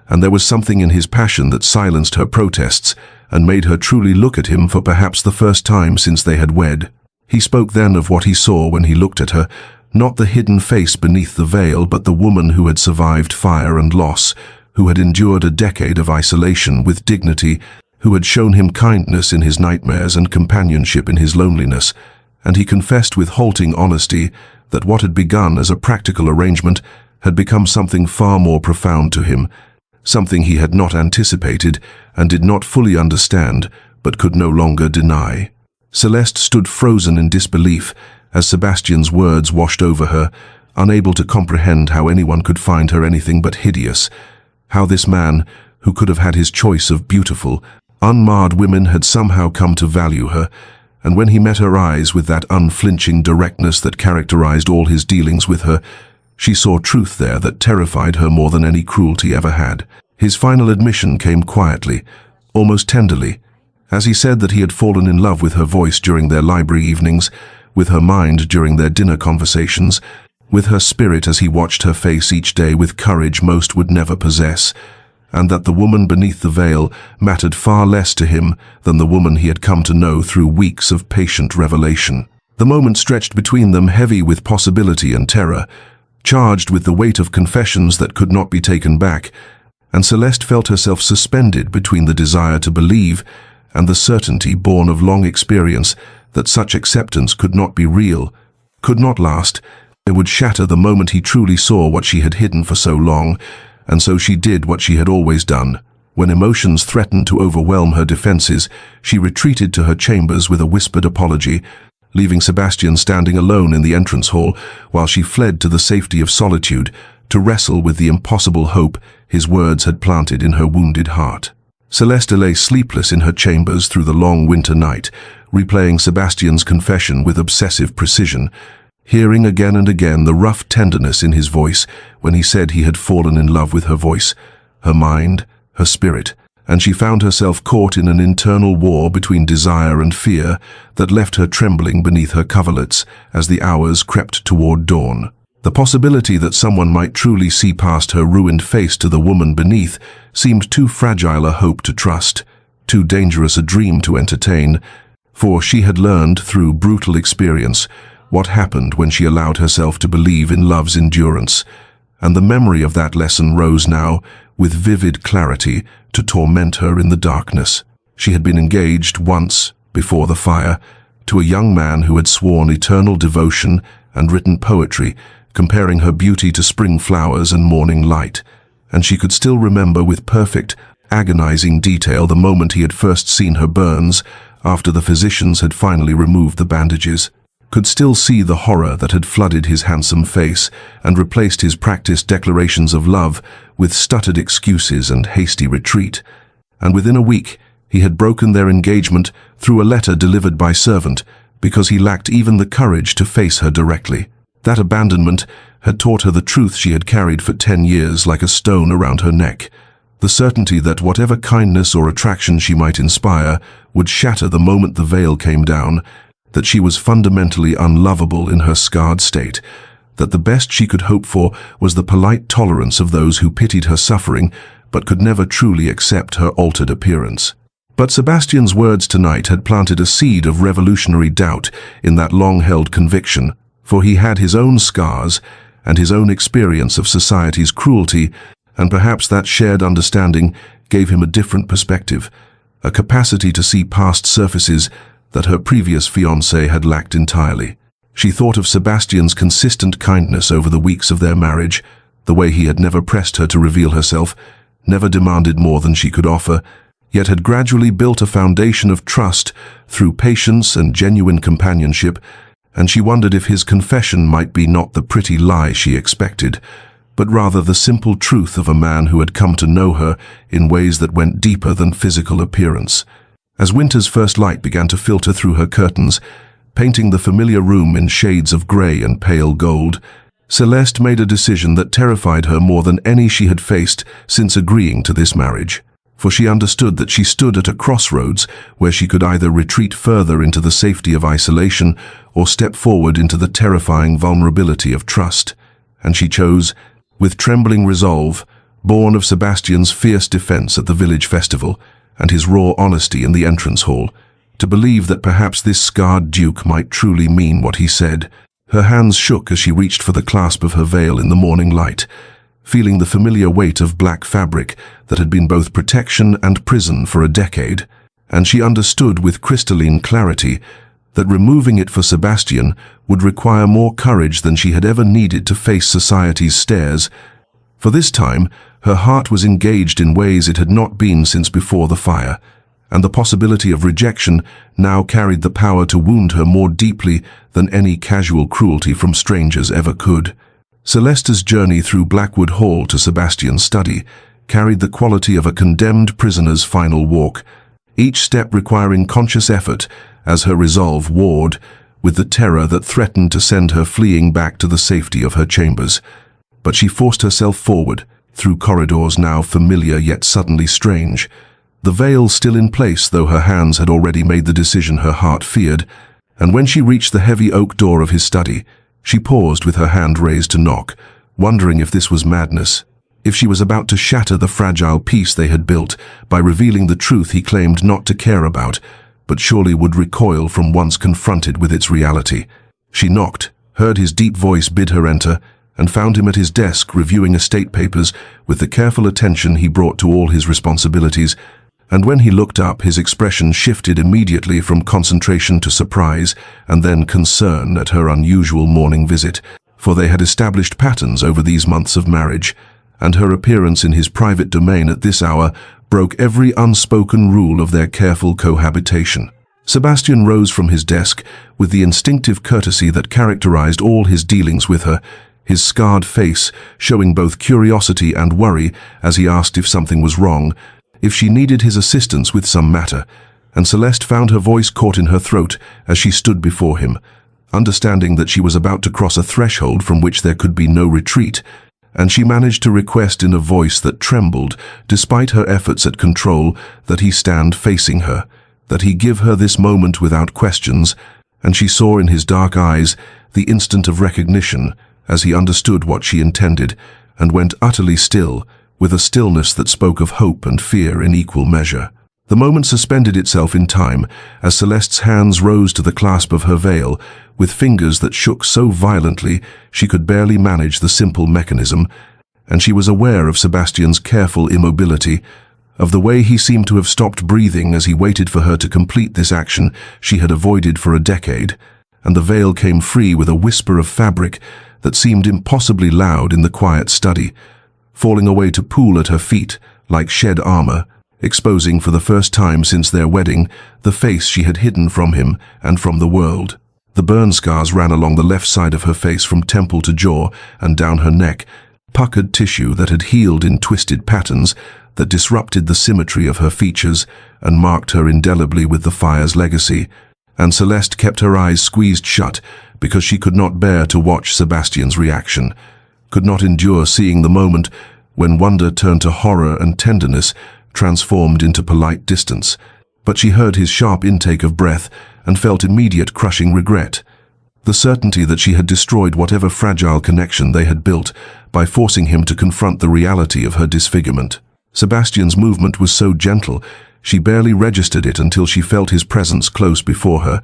and there was something in his passion that silenced her protests and made her truly look at him for perhaps the first time since they had wed. He spoke then of what he saw when he looked at her, not the hidden face beneath the veil, but the woman who had survived fire and loss, who had endured a decade of isolation with dignity, who had shown him kindness in his nightmares and companionship in his loneliness, and he confessed with halting honesty that what had begun as a practical arrangement had become something far more profound to him, something he had not anticipated and did not fully understand, but could no longer deny. Celeste stood frozen in disbelief as Sebastian's words washed over her, unable to comprehend how anyone could find her anything but hideous, how this man, who could have had his choice of beautiful, unmarred women, had somehow come to value her, and when he met her eyes with that unflinching directness that characterized all his dealings with her, she saw truth there that terrified her more than any cruelty ever had. His final admission came quietly, almost tenderly, as he said that he had fallen in love with her voice during their library evenings, with her mind during their dinner conversations, with her spirit as he watched her face each day with courage most would never possess, and that the woman beneath the veil mattered far less to him than the woman he had come to know through weeks of patient revelation. The moment stretched between them heavy with possibility and terror, charged with the weight of confessions that could not be taken back, and Celeste felt herself suspended between the desire to believe and the certainty born of long experience that such acceptance could not be real, could not last. It would shatter the moment he truly saw what she had hidden for so long, and so she did what she had always done. When emotions threatened to overwhelm her defenses, she retreated to her chambers with a whispered apology, leaving Sebastian standing alone in the entrance hall while she fled to the safety of solitude to wrestle with the impossible hope his words had planted in her wounded heart. Celeste lay sleepless in her chambers through the long winter night, replaying Sebastian's confession with obsessive precision, hearing again and again the rough tenderness in his voice when he said he had fallen in love with her voice, her mind, her spirit, and she found herself caught in an internal war between desire and fear that left her trembling beneath her coverlets as the hours crept toward dawn. The possibility that someone might truly see past her ruined face to the woman beneath seemed too fragile a hope to trust, too dangerous a dream to entertain, for she had learned through brutal experience what happened when she allowed herself to believe in love's endurance, and the memory of that lesson rose now, with vivid clarity, to torment her in the darkness. She had been engaged once, before the fire, to a young man who had sworn eternal devotion and written poetry, comparing her beauty to spring flowers and morning light, and she could still remember with perfect, agonizing detail the moment he had first seen her burns after the physicians had finally removed the bandages, could still see the horror that had flooded his handsome face and replaced his practiced declarations of love with stuttered excuses and hasty retreat. And within a week, he had broken their engagement through a letter delivered by servant because he lacked even the courage to face her directly. That abandonment had taught her the truth she had carried for 10 years like a stone around her neck, the certainty that whatever kindness or attraction she might inspire would shatter the moment the veil came down, that she was fundamentally unlovable in her scarred state, that the best she could hope for was the polite tolerance of those who pitied her suffering but could never truly accept her altered appearance. But Sebastian's words tonight had planted a seed of revolutionary doubt in that long-held conviction, for he had his own scars and his own experience of society's cruelty, and perhaps that shared understanding gave him a different perspective, a capacity to see past surfaces that her previous fiancé had lacked entirely. She thought of Sebastian's consistent kindness over the weeks of their marriage, the way he had never pressed her to reveal herself, never demanded more than she could offer, yet had gradually built a foundation of trust through patience and genuine companionship, and she wondered if his confession might be not the pretty lie she expected, but rather the simple truth of a man who had come to know her in ways that went deeper than physical appearance. As winter's first light began to filter through her curtains, painting the familiar room in shades of grey and pale gold, Celeste made a decision that terrified her more than any she had faced since agreeing to this marriage. For she understood that she stood at a crossroads where she could either retreat further into the safety of isolation or step forward into the terrifying vulnerability of trust. And she chose, with trembling resolve, born of Sebastian's fierce defense at the village festival and his raw honesty in the entrance hall, to believe that perhaps this scarred duke might truly mean what he said. Her hands shook as she reached for the clasp of her veil in the morning light, feeling the familiar weight of black fabric that had been both protection and prison for a decade, and she understood with crystalline clarity that removing it for Sebastian would require more courage than she had ever needed to face society's stares. For this time, her heart was engaged in ways it had not been since before the fire, and the possibility of rejection now carried the power to wound her more deeply than any casual cruelty from strangers ever could. Celeste's journey through Blackwood Hall to Sebastian's study carried the quality of a condemned prisoner's final walk, each step requiring conscious effort as her resolve warred with the terror that threatened to send her fleeing back to the safety of her chambers. But she forced herself forward, through corridors now familiar yet suddenly strange, the veil still in place though her hands had already made the decision her heart feared, and when she reached the heavy oak door of his study, She paused with her hand raised to knock, wondering if this was madness, if she was about to shatter the fragile peace they had built by revealing the truth he claimed not to care about, but surely would recoil from once confronted with its reality. She knocked, heard his deep voice bid her enter, and found him at his desk reviewing estate papers with the careful attention he brought to all his responsibilities, and when he looked up, his expression shifted immediately from concentration to surprise and then concern at her unusual morning visit, for they had established patterns over these months of marriage, and her appearance in his private domain at this hour broke every unspoken rule of their careful cohabitation. Sebastian rose from his desk with the instinctive courtesy that characterized all his dealings with her, his scarred face showing both curiosity and worry as he asked if something was wrong, if she needed his assistance with some matter, and Celeste found her voice caught in her throat as she stood before him, understanding that she was about to cross a threshold from which there could be no retreat, and she managed to request in a voice that trembled, despite her efforts at control, that he stand facing her, that he give her this moment without questions, and she saw in his dark eyes the instant of recognition as he understood what she intended, and went utterly still, with a stillness that spoke of hope and fear in equal measure. The moment suspended itself in time as Celeste's hands rose to the clasp of her veil, with fingers that shook so violently she could barely manage the simple mechanism, and she was aware of Sebastian's careful immobility, of the way he seemed to have stopped breathing as he waited for her to complete this action she had avoided for a decade, and the veil came free with a whisper of fabric that seemed impossibly loud in the quiet study, falling away to pool at her feet like shed armor, exposing for the first time since their wedding the face she had hidden from him and from the world. The burn scars ran along the left side of her face from temple to jaw and down her neck, puckered tissue that had healed in twisted patterns that disrupted the symmetry of her features and marked her indelibly with the fire's legacy, and Celeste kept her eyes squeezed shut because she could not bear to watch Sebastian's reaction, could not endure seeing the moment when wonder turned to horror and tenderness transformed into polite distance. But she heard his sharp intake of breath and felt immediate crushing regret, the certainty that she had destroyed whatever fragile connection they had built by forcing him to confront the reality of her disfigurement. Sebastian's movement was so gentle, she barely registered it until she felt his presence close before her,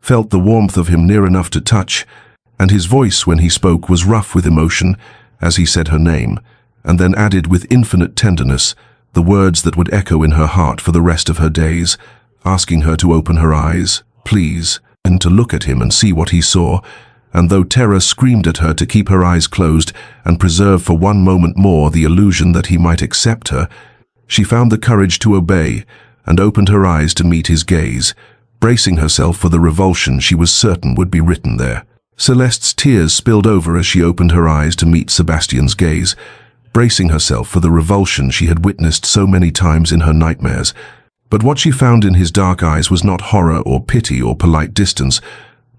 felt the warmth of him near enough to touch, and his voice when he spoke was rough with emotion as he said her name, and then added with infinite tenderness the words that would echo in her heart for the rest of her days, asking her to open her eyes, please, and to look at him and see what he saw, and though terror screamed at her to keep her eyes closed and preserve for one moment more the illusion that he might accept her, she found the courage to obey and opened her eyes to meet his gaze, bracing herself for the revulsion she was certain would be written there. Celeste's tears spilled over as she opened her eyes to meet Sebastian's gaze, bracing herself for the revulsion she had witnessed so many times in her nightmares. But what she found in his dark eyes was not horror or pity or polite distance,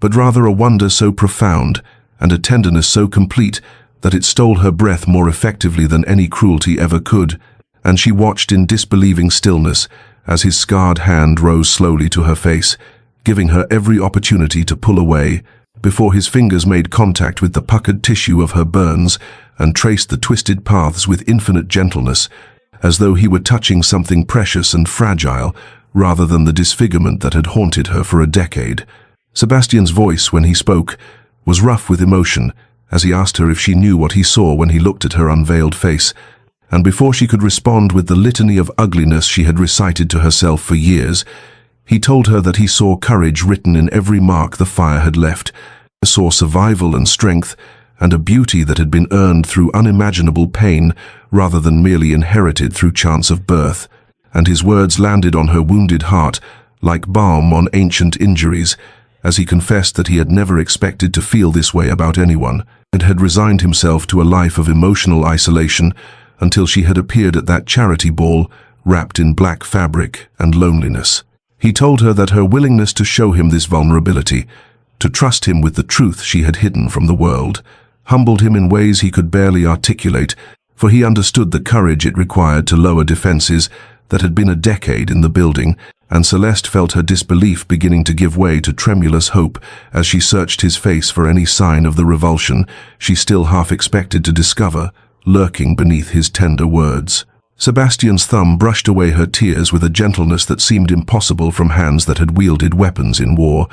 but rather a wonder so profound and a tenderness so complete that it stole her breath more effectively than any cruelty ever could, and she watched in disbelieving stillness as his scarred hand rose slowly to her face, giving her every opportunity to pull away, before his fingers made contact with the puckered tissue of her burns and traced the twisted paths with infinite gentleness, as though he were touching something precious and fragile rather than the disfigurement that had haunted her for a decade. Sebastian's voice, when he spoke, was rough with emotion as he asked her if she knew what he saw when he looked at her unveiled face, and before she could respond with the litany of ugliness she had recited to herself for years, he told her that he saw courage written in every mark the fire had left, saw survival and strength, and a beauty that had been earned through unimaginable pain rather than merely inherited through chance of birth, and his words landed on her wounded heart like balm on ancient injuries, as he confessed that he had never expected to feel this way about anyone, and had resigned himself to a life of emotional isolation until she had appeared at that charity ball, wrapped in black fabric and loneliness. He told her that her willingness to show him this vulnerability, to trust him with the truth she had hidden from the world, humbled him in ways he could barely articulate, for he understood the courage it required to lower defenses that had been a decade in the building, and Celeste felt her disbelief beginning to give way to tremulous hope as she searched his face for any sign of the revulsion she still half expected to discover, lurking beneath his tender words. Sebastian's thumb brushed away her tears with a gentleness that seemed impossible from hands that had wielded weapons in war,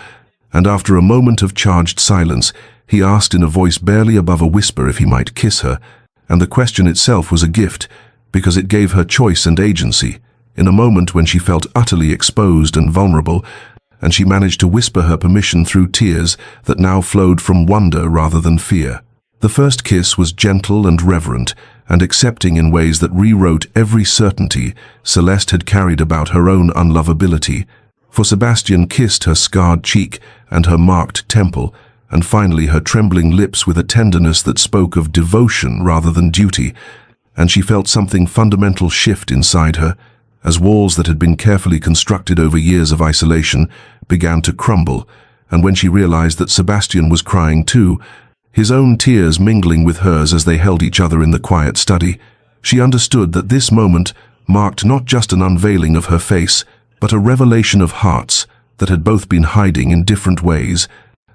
and after a moment of charged silence, he asked in a voice barely above a whisper if he might kiss her, and the question itself was a gift, because it gave her choice and agency, in a moment when she felt utterly exposed and vulnerable, and she managed to whisper her permission through tears that now flowed from wonder rather than fear. The first kiss was gentle and reverent, and accepting in ways that rewrote every certainty Celeste had carried about her own unlovability, for Sebastian kissed her scarred cheek and her marked temple, and finally her trembling lips with a tenderness that spoke of devotion rather than duty, and she felt something fundamental shift inside her, as walls that had been carefully constructed over years of isolation began to crumble, and when she realized that Sebastian was crying too, his own tears mingling with hers as they held each other in the quiet study, she understood that this moment marked not just an unveiling of her face, but a revelation of hearts that had both been hiding in different ways,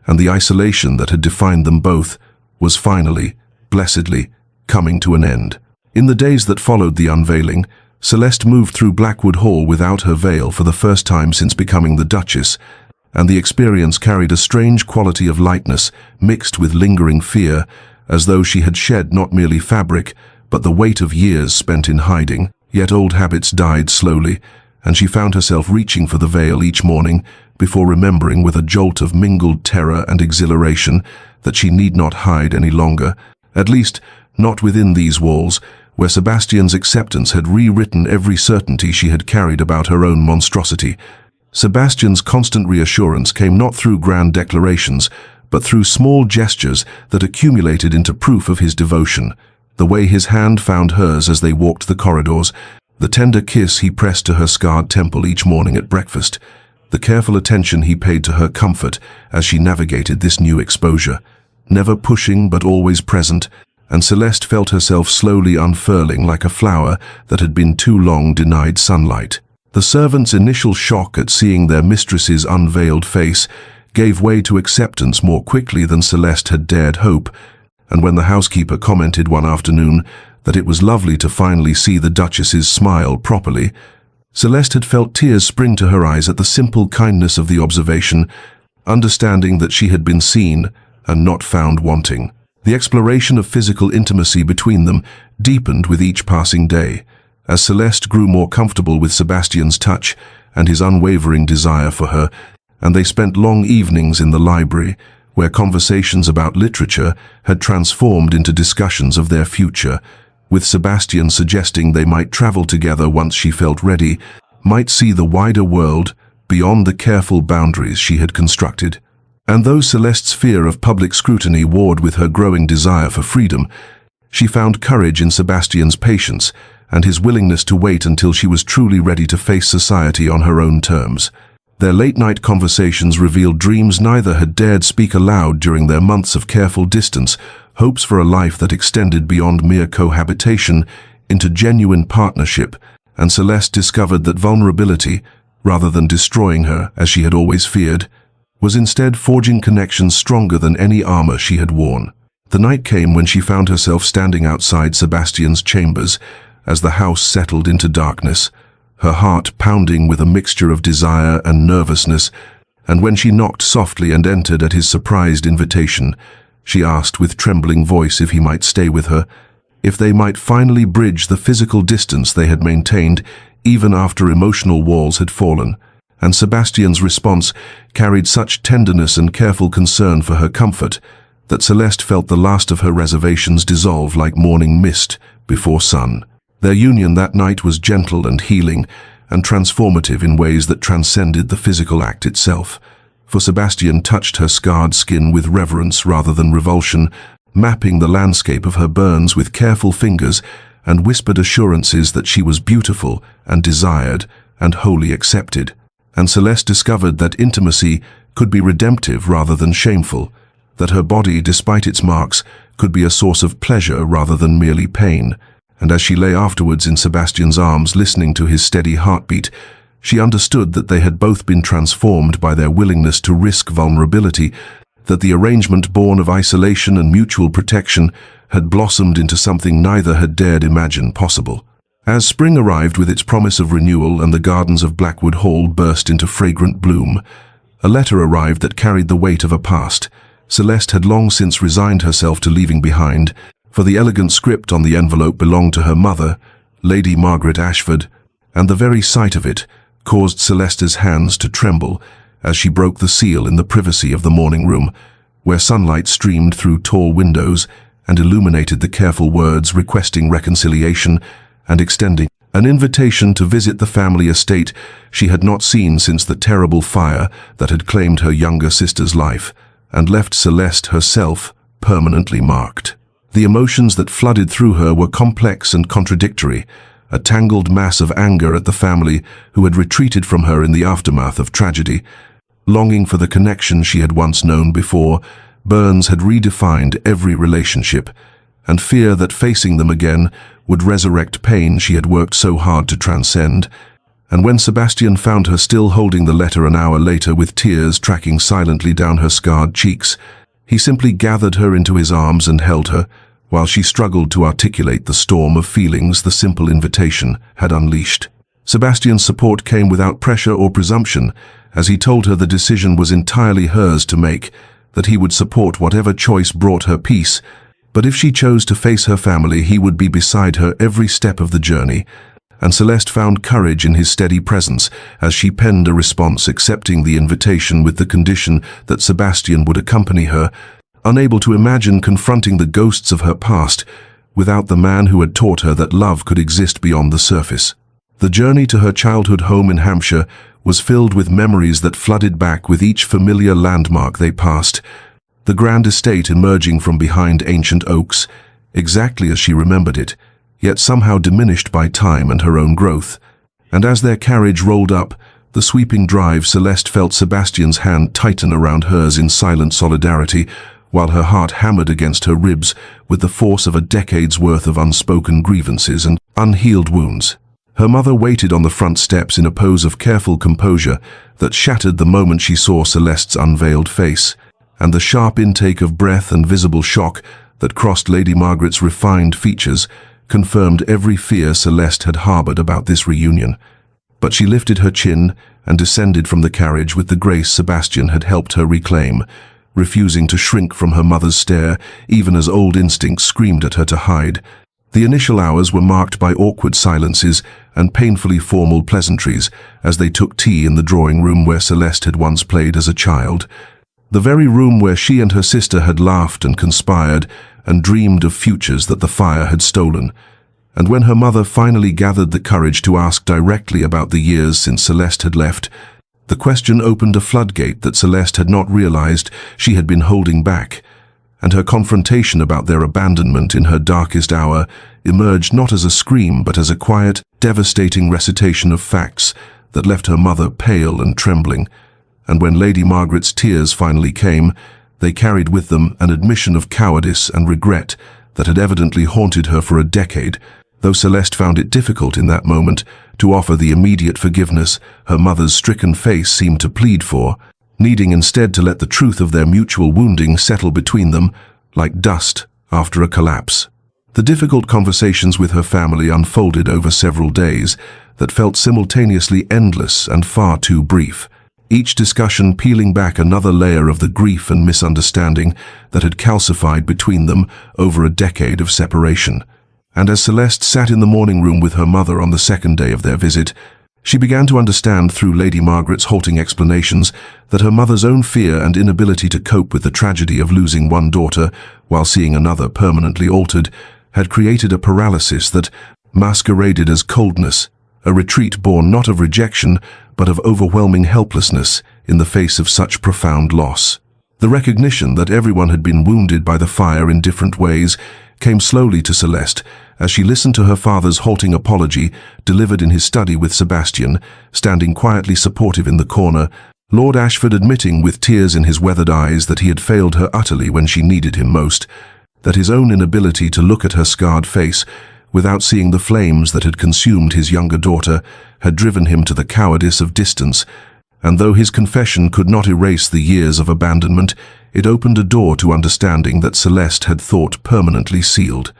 and the isolation that had defined them both was finally, blessedly, coming to an end. In the days that followed the unveiling, Celeste moved through Blackwood Hall without her veil for the first time since becoming the Duchess, and the experience carried a strange quality of lightness mixed with lingering fear, as though she had shed not merely fabric, but the weight of years spent in hiding. Yet old habits died slowly, and she found herself reaching for the veil each morning before remembering with a jolt of mingled terror and exhilaration that she need not hide any longer, at least not within these walls, where Sebastian's acceptance had rewritten every certainty she had carried about her own monstrosity. Sebastian's constant reassurance came not through grand declarations, but through small gestures that accumulated into proof of his devotion. The way his hand found hers as they walked the corridors, the tender kiss he pressed to her scarred temple each morning at breakfast, the careful attention he paid to her comfort as she navigated this new exposure, never pushing but always present, and Celeste felt herself slowly unfurling like a flower that had been too long denied sunlight. The servants' initial shock at seeing their mistress's unveiled face gave way to acceptance more quickly than Celeste had dared hope, and when the housekeeper commented one afternoon that it was lovely to finally see the Duchess's smile properly, Celeste had felt tears spring to her eyes at the simple kindness of the observation, understanding that she had been seen and not found wanting. The exploration of physical intimacy between them deepened with each passing day, as Celeste grew more comfortable with Sebastian's touch and his unwavering desire for her, and they spent long evenings in the library, where conversations about literature had transformed into discussions of their future, with Sebastian suggesting they might travel together once she felt ready, might see the wider world beyond the careful boundaries she had constructed. And though Celeste's fear of public scrutiny warred with her growing desire for freedom, she found courage in Sebastian's patience and his willingness to wait until she was truly ready to face society on her own terms. Their late-night conversations revealed dreams neither had dared speak aloud during their months of careful distance, hopes for a life that extended beyond mere cohabitation into genuine partnership, and Celeste discovered that vulnerability, rather than destroying her as she had always feared, was instead forging connections stronger than any armor she had worn. The night came when she found herself standing outside Sebastian's chambers as the house settled into darkness, her heart pounding with a mixture of desire and nervousness, and when she knocked softly and entered at his surprised invitation, she asked with trembling voice if he might stay with her, if they might finally bridge the physical distance they had maintained even after emotional walls had fallen. And Sebastian's response carried such tenderness and careful concern for her comfort that Celeste felt the last of her reservations dissolve like morning mist before sun. Their union that night was gentle and healing and transformative in ways that transcended the physical act itself, for Sebastian touched her scarred skin with reverence rather than revulsion, mapping the landscape of her burns with careful fingers and whispered assurances that she was beautiful and desired and wholly accepted. And Celeste discovered that intimacy could be redemptive rather than shameful, that her body, despite its marks, could be a source of pleasure rather than merely pain, and as she lay afterwards in Sebastian's arms listening to his steady heartbeat, she understood that they had both been transformed by their willingness to risk vulnerability, that the arrangement born of isolation and mutual protection had blossomed into something neither had dared imagine possible. As spring arrived with its promise of renewal and the gardens of Blackwood Hall burst into fragrant bloom, a letter arrived that carried the weight of a past Celeste had long since resigned herself to leaving behind, for the elegant script on the envelope belonged to her mother, Lady Margaret Ashford, and the very sight of it caused Celeste's hands to tremble as she broke the seal in the privacy of the morning room, where sunlight streamed through tall windows and illuminated the careful words requesting reconciliation and extending an invitation to visit the family estate she had not seen since the terrible fire that had claimed her younger sister's life and left Celeste herself permanently marked. The emotions that flooded through her were complex and contradictory, a tangled mass of anger at the family who had retreated from her in the aftermath of tragedy. Longing for the connection she had once known before, Burns had redefined every relationship, and fear that facing them again would resurrect pain she had worked so hard to transcend. And when Sebastian found her still holding the letter an hour later with tears tracking silently down her scarred cheeks, he simply gathered her into his arms and held her, while she struggled to articulate the storm of feelings the simple invitation had unleashed. Sebastian's support came without pressure or presumption, as he told her the decision was entirely hers to make, that he would support whatever choice brought her peace, but if she chose to face her family, he would be beside her every step of the journey. And Celeste found courage in his steady presence as she penned a response accepting the invitation with the condition that Sebastian would accompany her, unable to imagine confronting the ghosts of her past without the man who had taught her that love could exist beyond the surface. The journey to her childhood home in Hampshire was filled with memories that flooded back with each familiar landmark they passed, the grand estate emerging from behind ancient oaks, exactly as she remembered it, yet somehow diminished by time and her own growth. And as their carriage rolled up the sweeping drive, Celeste felt Sebastian's hand tighten around hers in silent solidarity, while her heart hammered against her ribs with the force of a decade's worth of unspoken grievances and unhealed wounds. Her mother waited on the front steps in a pose of careful composure that shattered the moment she saw Celeste's unveiled face, and the sharp intake of breath and visible shock that crossed Lady Margaret's refined features confirmed every fear Celeste had harbored about this reunion. But she lifted her chin and descended from the carriage with the grace Sebastian had helped her reclaim, refusing to shrink from her mother's stare, even as old instincts screamed at her to hide. The initial hours were marked by awkward silences and painfully formal pleasantries as they took tea in the drawing room where Celeste had once played as a child, the very room where she and her sister had laughed and conspired and dreamed of futures that the fire had stolen. And when her mother finally gathered the courage to ask directly about the years since Celeste had left, the question opened a floodgate that Celeste had not realized she had been holding back, and her confrontation about their abandonment in her darkest hour emerged not as a scream but as a quiet, devastating recitation of facts that left her mother pale and trembling. And when Lady Margaret's tears finally came, they carried with them an admission of cowardice and regret that had evidently haunted her for a decade, though Celeste found it difficult in that moment to offer the immediate forgiveness her mother's stricken face seemed to plead for, needing instead to let the truth of their mutual wounding settle between them like dust after a collapse. The difficult conversations with her family unfolded over several days that felt simultaneously endless and far too brief, each discussion peeling back another layer of the grief and misunderstanding that had calcified between them over a decade of separation. And as Celeste sat in the morning room with her mother on the second day of their visit, she began to understand through Lady Margaret's halting explanations that her mother's own fear and inability to cope with the tragedy of losing one daughter while seeing another permanently altered had created a paralysis that masqueraded as coldness, a retreat born not of rejection but of overwhelming helplessness in the face of such profound loss. The recognition that everyone had been wounded by the fire in different ways came slowly to Celeste as she listened to her father's halting apology delivered in his study with Sebastian, standing quietly supportive in the corner, Lord Ashford admitting with tears in his weathered eyes that he had failed her utterly when she needed him most, that his own inability to look at her scarred face without seeing the flames that had consumed his younger daughter, had driven him to the cowardice of distance, and though his confession could not erase the years of abandonment, it opened a door to understanding that Celeste had thought permanently sealed.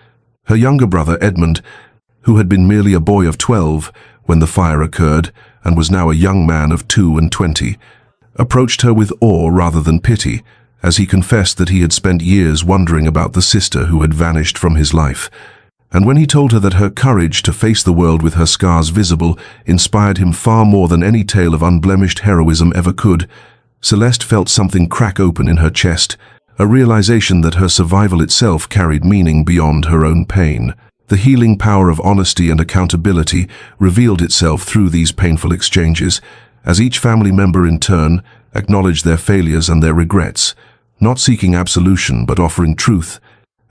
Her younger brother Edmund, who had been merely a boy of 12 when the fire occurred and was now a young man of 22, approached her with awe rather than pity, as he confessed that he had spent years wondering about the sister who had vanished from his life. And when he told her that her courage to face the world with her scars visible inspired him far more than any tale of unblemished heroism ever could, Celeste felt something crack open in her chest, a realization that her survival itself carried meaning beyond her own pain. The healing power of honesty and accountability revealed itself through these painful exchanges, as each family member in turn acknowledged their failures and their regrets, not seeking absolution but offering truth,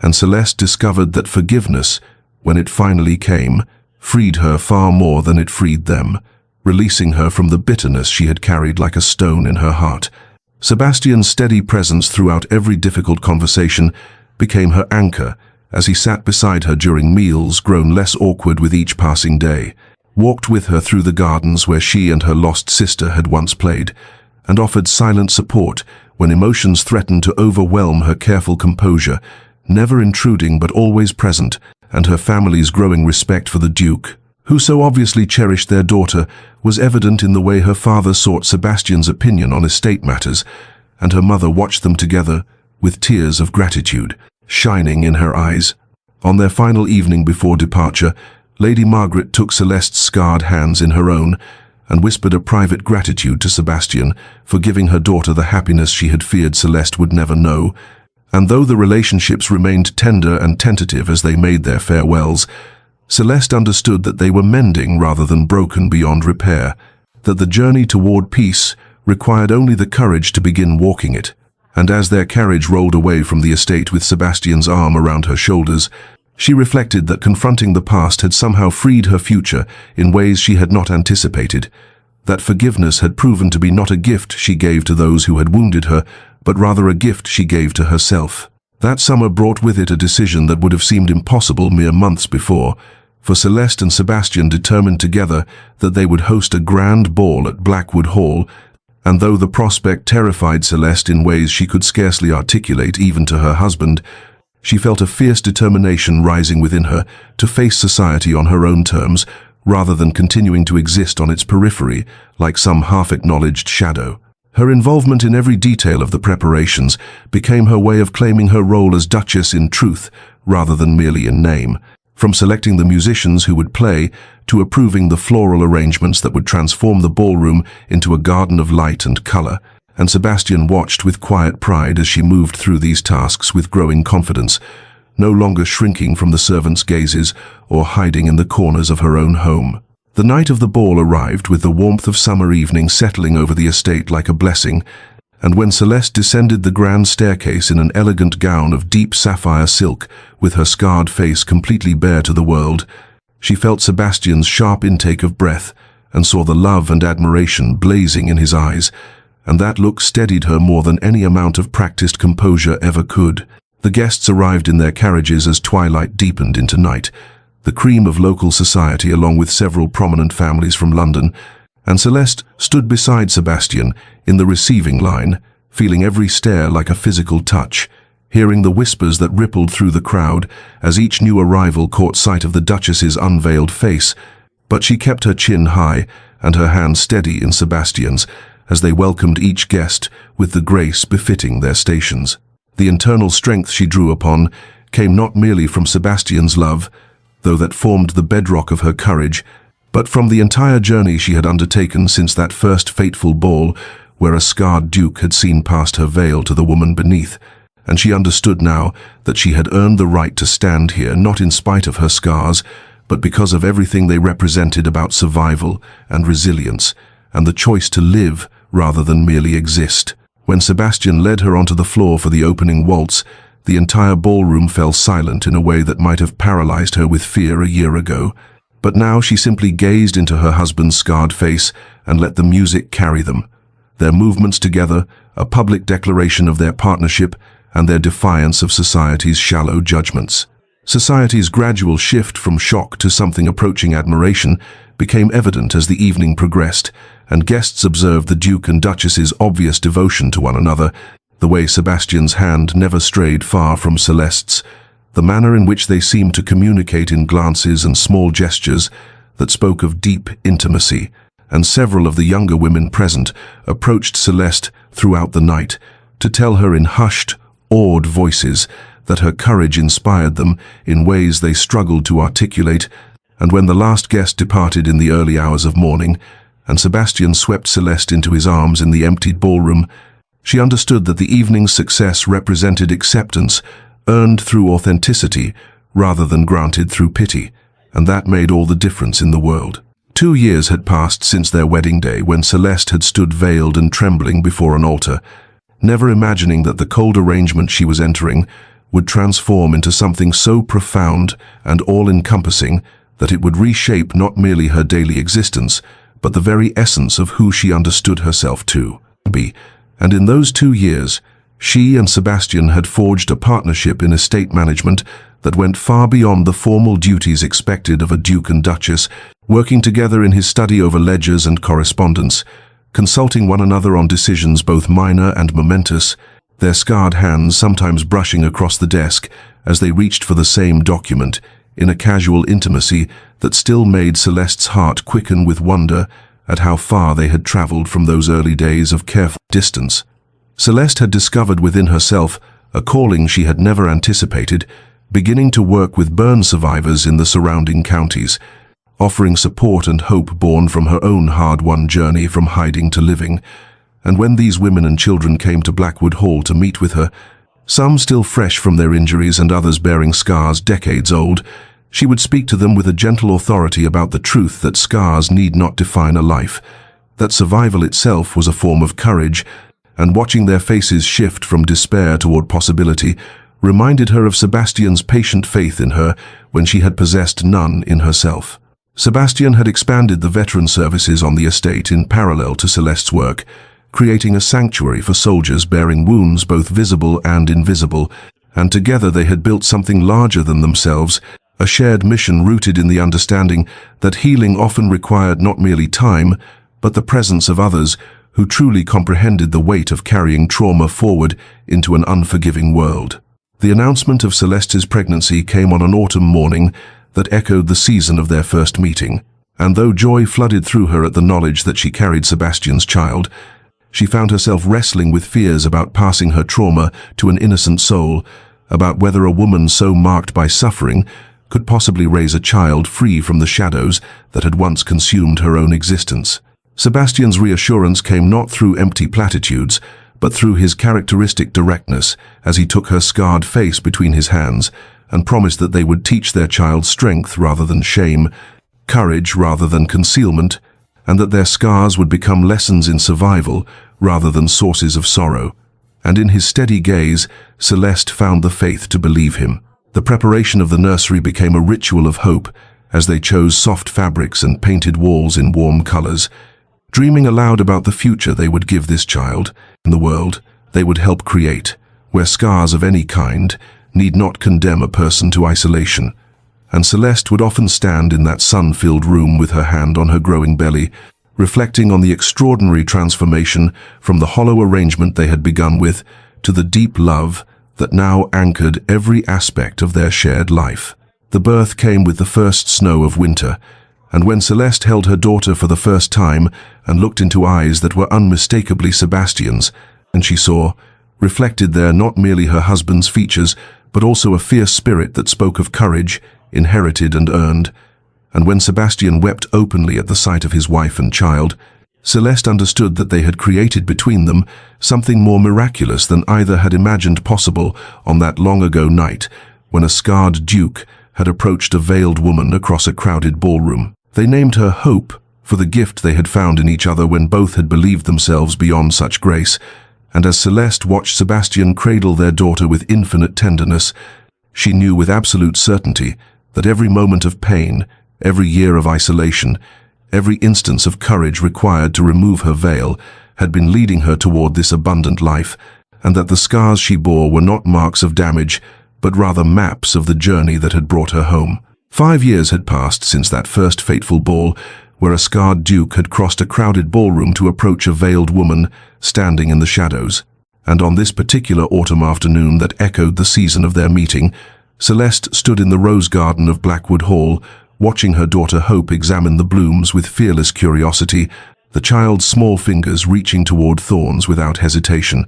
and Celeste discovered that forgiveness, when it finally came, freed her far more than it freed them, releasing her from the bitterness she had carried like a stone in her heart. Sebastian's steady presence throughout every difficult conversation became her anchor, as he sat beside her during meals grown less awkward with each passing day, walked with her through the gardens where she and her lost sister had once played, and offered silent support when emotions threatened to overwhelm her careful composure, never intruding but always present, and her family's growing respect for the Duke, who so obviously cherished their daughter, was evident in the way her father sought Sebastian's opinion on estate matters, and her mother watched them together with tears of gratitude shining in her eyes. On their final evening before departure, Lady Margaret took Celeste's scarred hands in her own and whispered a private gratitude to Sebastian for giving her daughter the happiness she had feared Celeste would never know. And though the relationships remained tender and tentative as they made their farewells, Celeste understood that they were mending rather than broken beyond repair, that the journey toward peace required only the courage to begin walking it. And as their carriage rolled away from the estate with Sebastian's arm around her shoulders, she reflected that confronting the past had somehow freed her future in ways she had not anticipated, that forgiveness had proven to be not a gift she gave to those who had wounded her, but rather a gift she gave to herself. That summer brought with it a decision that would have seemed impossible mere months before, for Celeste and Sebastian determined together that they would host a grand ball at Blackwood Hall, and though the prospect terrified Celeste in ways she could scarcely articulate even to her husband, she felt a fierce determination rising within her to face society on her own terms, rather than continuing to exist on its periphery like some half-acknowledged shadow. Her involvement in every detail of the preparations became her way of claiming her role as Duchess in truth rather than merely in name, from selecting the musicians who would play to approving the floral arrangements that would transform the ballroom into a garden of light and color. And Sebastian watched with quiet pride as she moved through these tasks with growing confidence, no longer shrinking from the servants' gazes or hiding in the corners of her own home. The night of the ball arrived with the warmth of summer evening settling over the estate like a blessing, and when Celeste descended the grand staircase in an elegant gown of deep sapphire silk, with her scarred face completely bare to the world, she felt Sebastian's sharp intake of breath and saw the love and admiration blazing in his eyes, and that look steadied her more than any amount of practiced composure ever could. The guests arrived in their carriages as twilight deepened into night, the cream of local society along with several prominent families from London, and Celeste stood beside Sebastian in the receiving line, feeling every stare like a physical touch, hearing the whispers that rippled through the crowd as each new arrival caught sight of the Duchess's unveiled face. But she kept her chin high and her hand steady in Sebastian's as they welcomed each guest with the grace befitting their stations. The internal strength she drew upon came not merely from Sebastian's love, though that formed the bedrock of her courage, but from the entire journey she had undertaken since that first fateful ball where a scarred duke had seen past her veil to the woman beneath, and she understood now that she had earned the right to stand here not in spite of her scars, but because of everything they represented about survival and resilience, and the choice to live rather than merely exist. When Sebastian led her onto the floor for the opening waltz, the entire ballroom fell silent in a way that might have paralyzed her with fear a year ago. But now she simply gazed into her husband's scarred face and let the music carry them. Their movements together, a public declaration of their partnership and their defiance of society's shallow judgments. Society's gradual shift from shock to something approaching admiration became evident as the evening progressed, and guests observed the Duke and Duchess's obvious devotion to one another, the way Sebastian's hand never strayed far from Celeste's, the manner in which they seemed to communicate in glances and small gestures that spoke of deep intimacy, and several of the younger women present approached Celeste throughout the night to tell her in hushed, awed voices that her courage inspired them in ways they struggled to articulate. And when the last guest departed in the early hours of morning, and Sebastian swept Celeste into his arms in the emptied ballroom, she understood that the evening's success represented acceptance earned through authenticity rather than granted through pity, and that made all the difference in the world. 2 years had passed since their wedding day when Celeste had stood veiled and trembling before an altar, never imagining that the cold arrangement she was entering would transform into something so profound and all-encompassing that it would reshape not merely her daily existence, but the very essence of who she understood herself to be. And in those 2 years, she and Sebastian had forged a partnership in estate management that went far beyond the formal duties expected of a duke and duchess, working together in his study over ledgers and correspondence, consulting one another on decisions both minor and momentous, their scarred hands sometimes brushing across the desk as they reached for the same document, in a casual intimacy that still made Celeste's heart quicken with wonder at how far they had traveled from those early days of careful distance. Celeste had discovered within herself a calling she had never anticipated, beginning to work with burn survivors in the surrounding counties, offering support and hope born from her own hard-won journey from hiding to living. And when these women and children came to Blackwood Hall to meet with her, some still fresh from their injuries and others bearing scars decades old, she would speak to them with a gentle authority about the truth that scars need not define a life, that survival itself was a form of courage, and watching their faces shift from despair toward possibility reminded her of Sebastian's patient faith in her when she had possessed none in herself. Sebastian had expanded the veteran services on the estate in parallel to Celeste's work, creating a sanctuary for soldiers bearing wounds both visible and invisible, and together they had built something larger than themselves, a shared mission rooted in the understanding that healing often required not merely time, but the presence of others who truly comprehended the weight of carrying trauma forward into an unforgiving world. The announcement of Celeste's pregnancy came on an autumn morning that echoed the season of their first meeting, and though joy flooded through her at the knowledge that she carried Sebastian's child, she found herself wrestling with fears about passing her trauma to an innocent soul, about whether a woman so marked by suffering could possibly raise a child free from the shadows that had once consumed her own existence. Sebastian's reassurance came not through empty platitudes, but through his characteristic directness as he took her scarred face between his hands and promised that they would teach their child strength rather than shame, courage rather than concealment, and that their scars would become lessons in survival rather than sources of sorrow. And in his steady gaze, Celeste found the faith to believe him. The preparation of the nursery became a ritual of hope as they chose soft fabrics and painted walls in warm colors, dreaming aloud about the future they would give this child and the world they would help create, where scars of any kind need not condemn a person to isolation. And Celeste would often stand in that sun-filled room with her hand on her growing belly, reflecting on the extraordinary transformation from the hollow arrangement they had begun with to the deep love that now anchored every aspect of their shared life. The birth came with the first snow of winter, and when Celeste held her daughter for the first time and looked into eyes that were unmistakably Sebastian's, and she saw, reflected there not merely her husband's features, but also a fierce spirit that spoke of courage, inherited and earned. And when Sebastian wept openly at the sight of his wife and child, Celeste understood that they had created between them something more miraculous than either had imagined possible on that long-ago night when a scarred duke had approached a veiled woman across a crowded ballroom. They named her Hope for the gift they had found in each other when both had believed themselves beyond such grace, and as Celeste watched Sebastian cradle their daughter with infinite tenderness, she knew with absolute certainty that every moment of pain, every year of isolation, every instance of courage required to remove her veil had been leading her toward this abundant life, and that the scars she bore were not marks of damage, but rather maps of the journey that had brought her home. 5 years had passed since that first fateful ball, where a scarred duke had crossed a crowded ballroom to approach a veiled woman standing in the shadows. And on this particular autumn afternoon that echoed the season of their meeting, Celeste stood in the rose garden of Blackwood Hall, watching her daughter Hope examine the blooms with fearless curiosity, the child's small fingers reaching toward thorns without hesitation,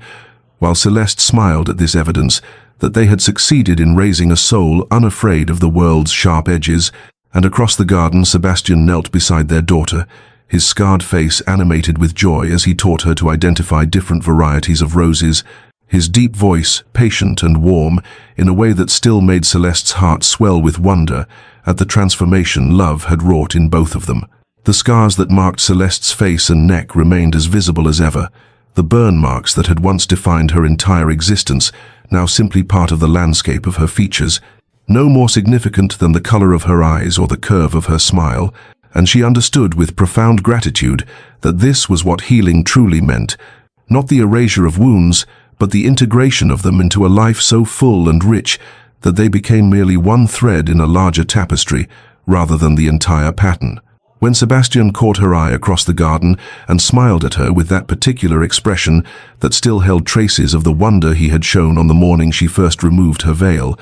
while Celeste smiled at this evidence that they had succeeded in raising a soul unafraid of the world's sharp edges. And across the garden Sebastian knelt beside their daughter, his scarred face animated with joy as he taught her to identify different varieties of roses, his deep voice patient and warm in a way that still made Celeste's heart swell with wonder at the transformation love had wrought in both of them. The scars that marked Celeste's face and neck remained as visible as ever, the burn marks that had once defined her entire existence, now simply part of the landscape of her features, no more significant than the color of her eyes or the curve of her smile, and she understood with profound gratitude that this was what healing truly meant, not the erasure of wounds, but the integration of them into a life so full and rich that they became merely one thread in a larger tapestry rather than the entire pattern. When Sebastian caught her eye across the garden and smiled at her with that particular expression that still held traces of the wonder he had shown on the morning she first removed her veil,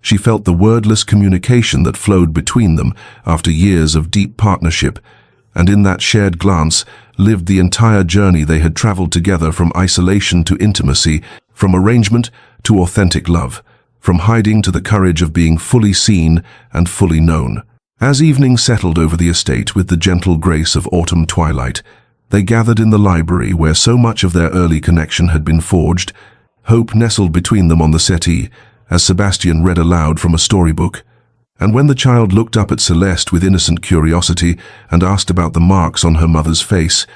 she felt the wordless communication that flowed between them after years of deep partnership, and in that shared glance lived the entire journey they had traveled together, from isolation to intimacy, from arrangement to authentic love, from hiding to the courage of being fully seen and fully known. As evening settled over the estate with the gentle grace of autumn twilight, they gathered in the library where so much of their early connection had been forged. Hope nestled between them on the settee, as Sebastian read aloud from a storybook, and when the child looked up at Celeste with innocent curiosity and asked about the marks on her mother's face,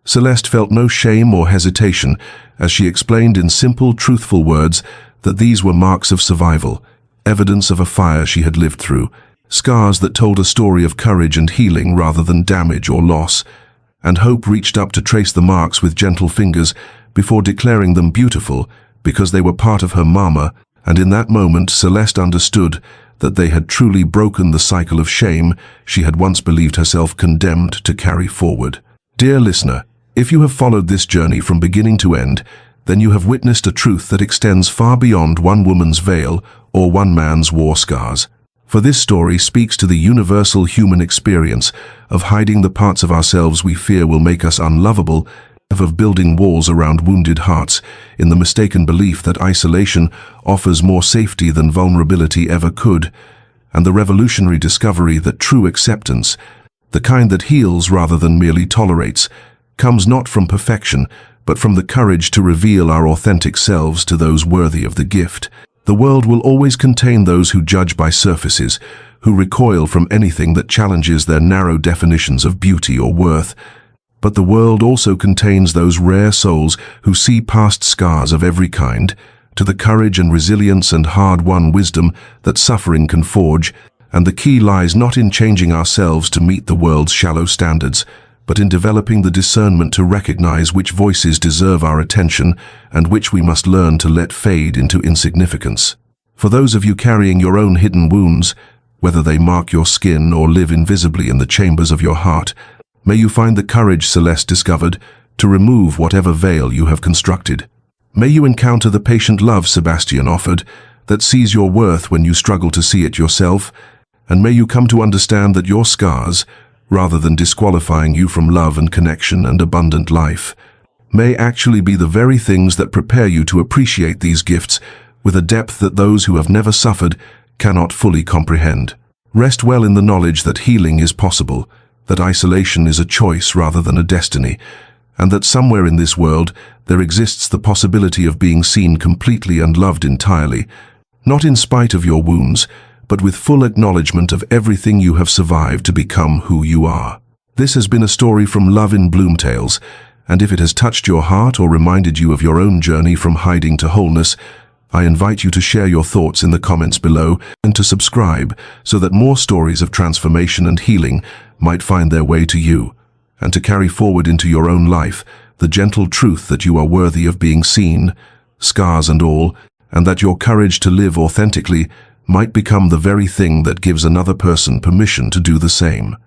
Celeste felt no shame or hesitation as she explained in simple, truthful words that these were marks of survival, evidence of a fire she had lived through, scars that told a story of courage and healing rather than damage or loss. And Hope reached up to trace the marks with gentle fingers before declaring them beautiful because they were part of her mama, and in that moment Celeste understood that they had truly broken the cycle of shame she had once believed herself condemned to carry forward. Dear listener, if you have followed this journey from beginning to end, then you have witnessed a truth that extends far beyond one woman's veil or one man's war scars. For this story speaks to the universal human experience of hiding the parts of ourselves we fear will make us unlovable, of building walls around wounded hearts in the mistaken belief that isolation offers more safety than vulnerability ever could, and the revolutionary discovery that true acceptance, the kind that heals rather than merely tolerates, comes not from perfection, but from the courage to reveal our authentic selves to those worthy of the gift. The world will always contain those who judge by surfaces, who recoil from anything that challenges their narrow definitions of beauty or worth. But the world also contains those rare souls who see past scars of every kind, to the courage and resilience and hard-won wisdom that suffering can forge, and the key lies not in changing ourselves to meet the world's shallow standards, but in developing the discernment to recognize which voices deserve our attention and which we must learn to let fade into insignificance. For those of you carrying your own hidden wounds, whether they mark your skin or live invisibly in the chambers of your heart, may you find the courage Celeste discovered to remove whatever veil you have constructed. May you encounter the patient love Sebastian offered that sees your worth when you struggle to see it yourself, and may you come to understand that your scars, rather than disqualifying you from love and connection and abundant life, may actually be the very things that prepare you to appreciate these gifts with a depth that those who have never suffered cannot fully comprehend. Rest well in the knowledge that healing is possible, that isolation is a choice rather than a destiny, and that somewhere in this world there exists the possibility of being seen completely and loved entirely, not in spite of your wounds, but with full acknowledgement of everything you have survived to become who you are. This has been a story from Love in Bloom Tales, and if it has touched your heart or reminded you of your own journey from hiding to wholeness, I invite you to share your thoughts in the comments below and to subscribe so that more stories of transformation and healing might find their way to you, and to carry forward into your own life the gentle truth that you are worthy of being seen, scars and all, and that your courage to live authentically might become the very thing that gives another person permission to do the same.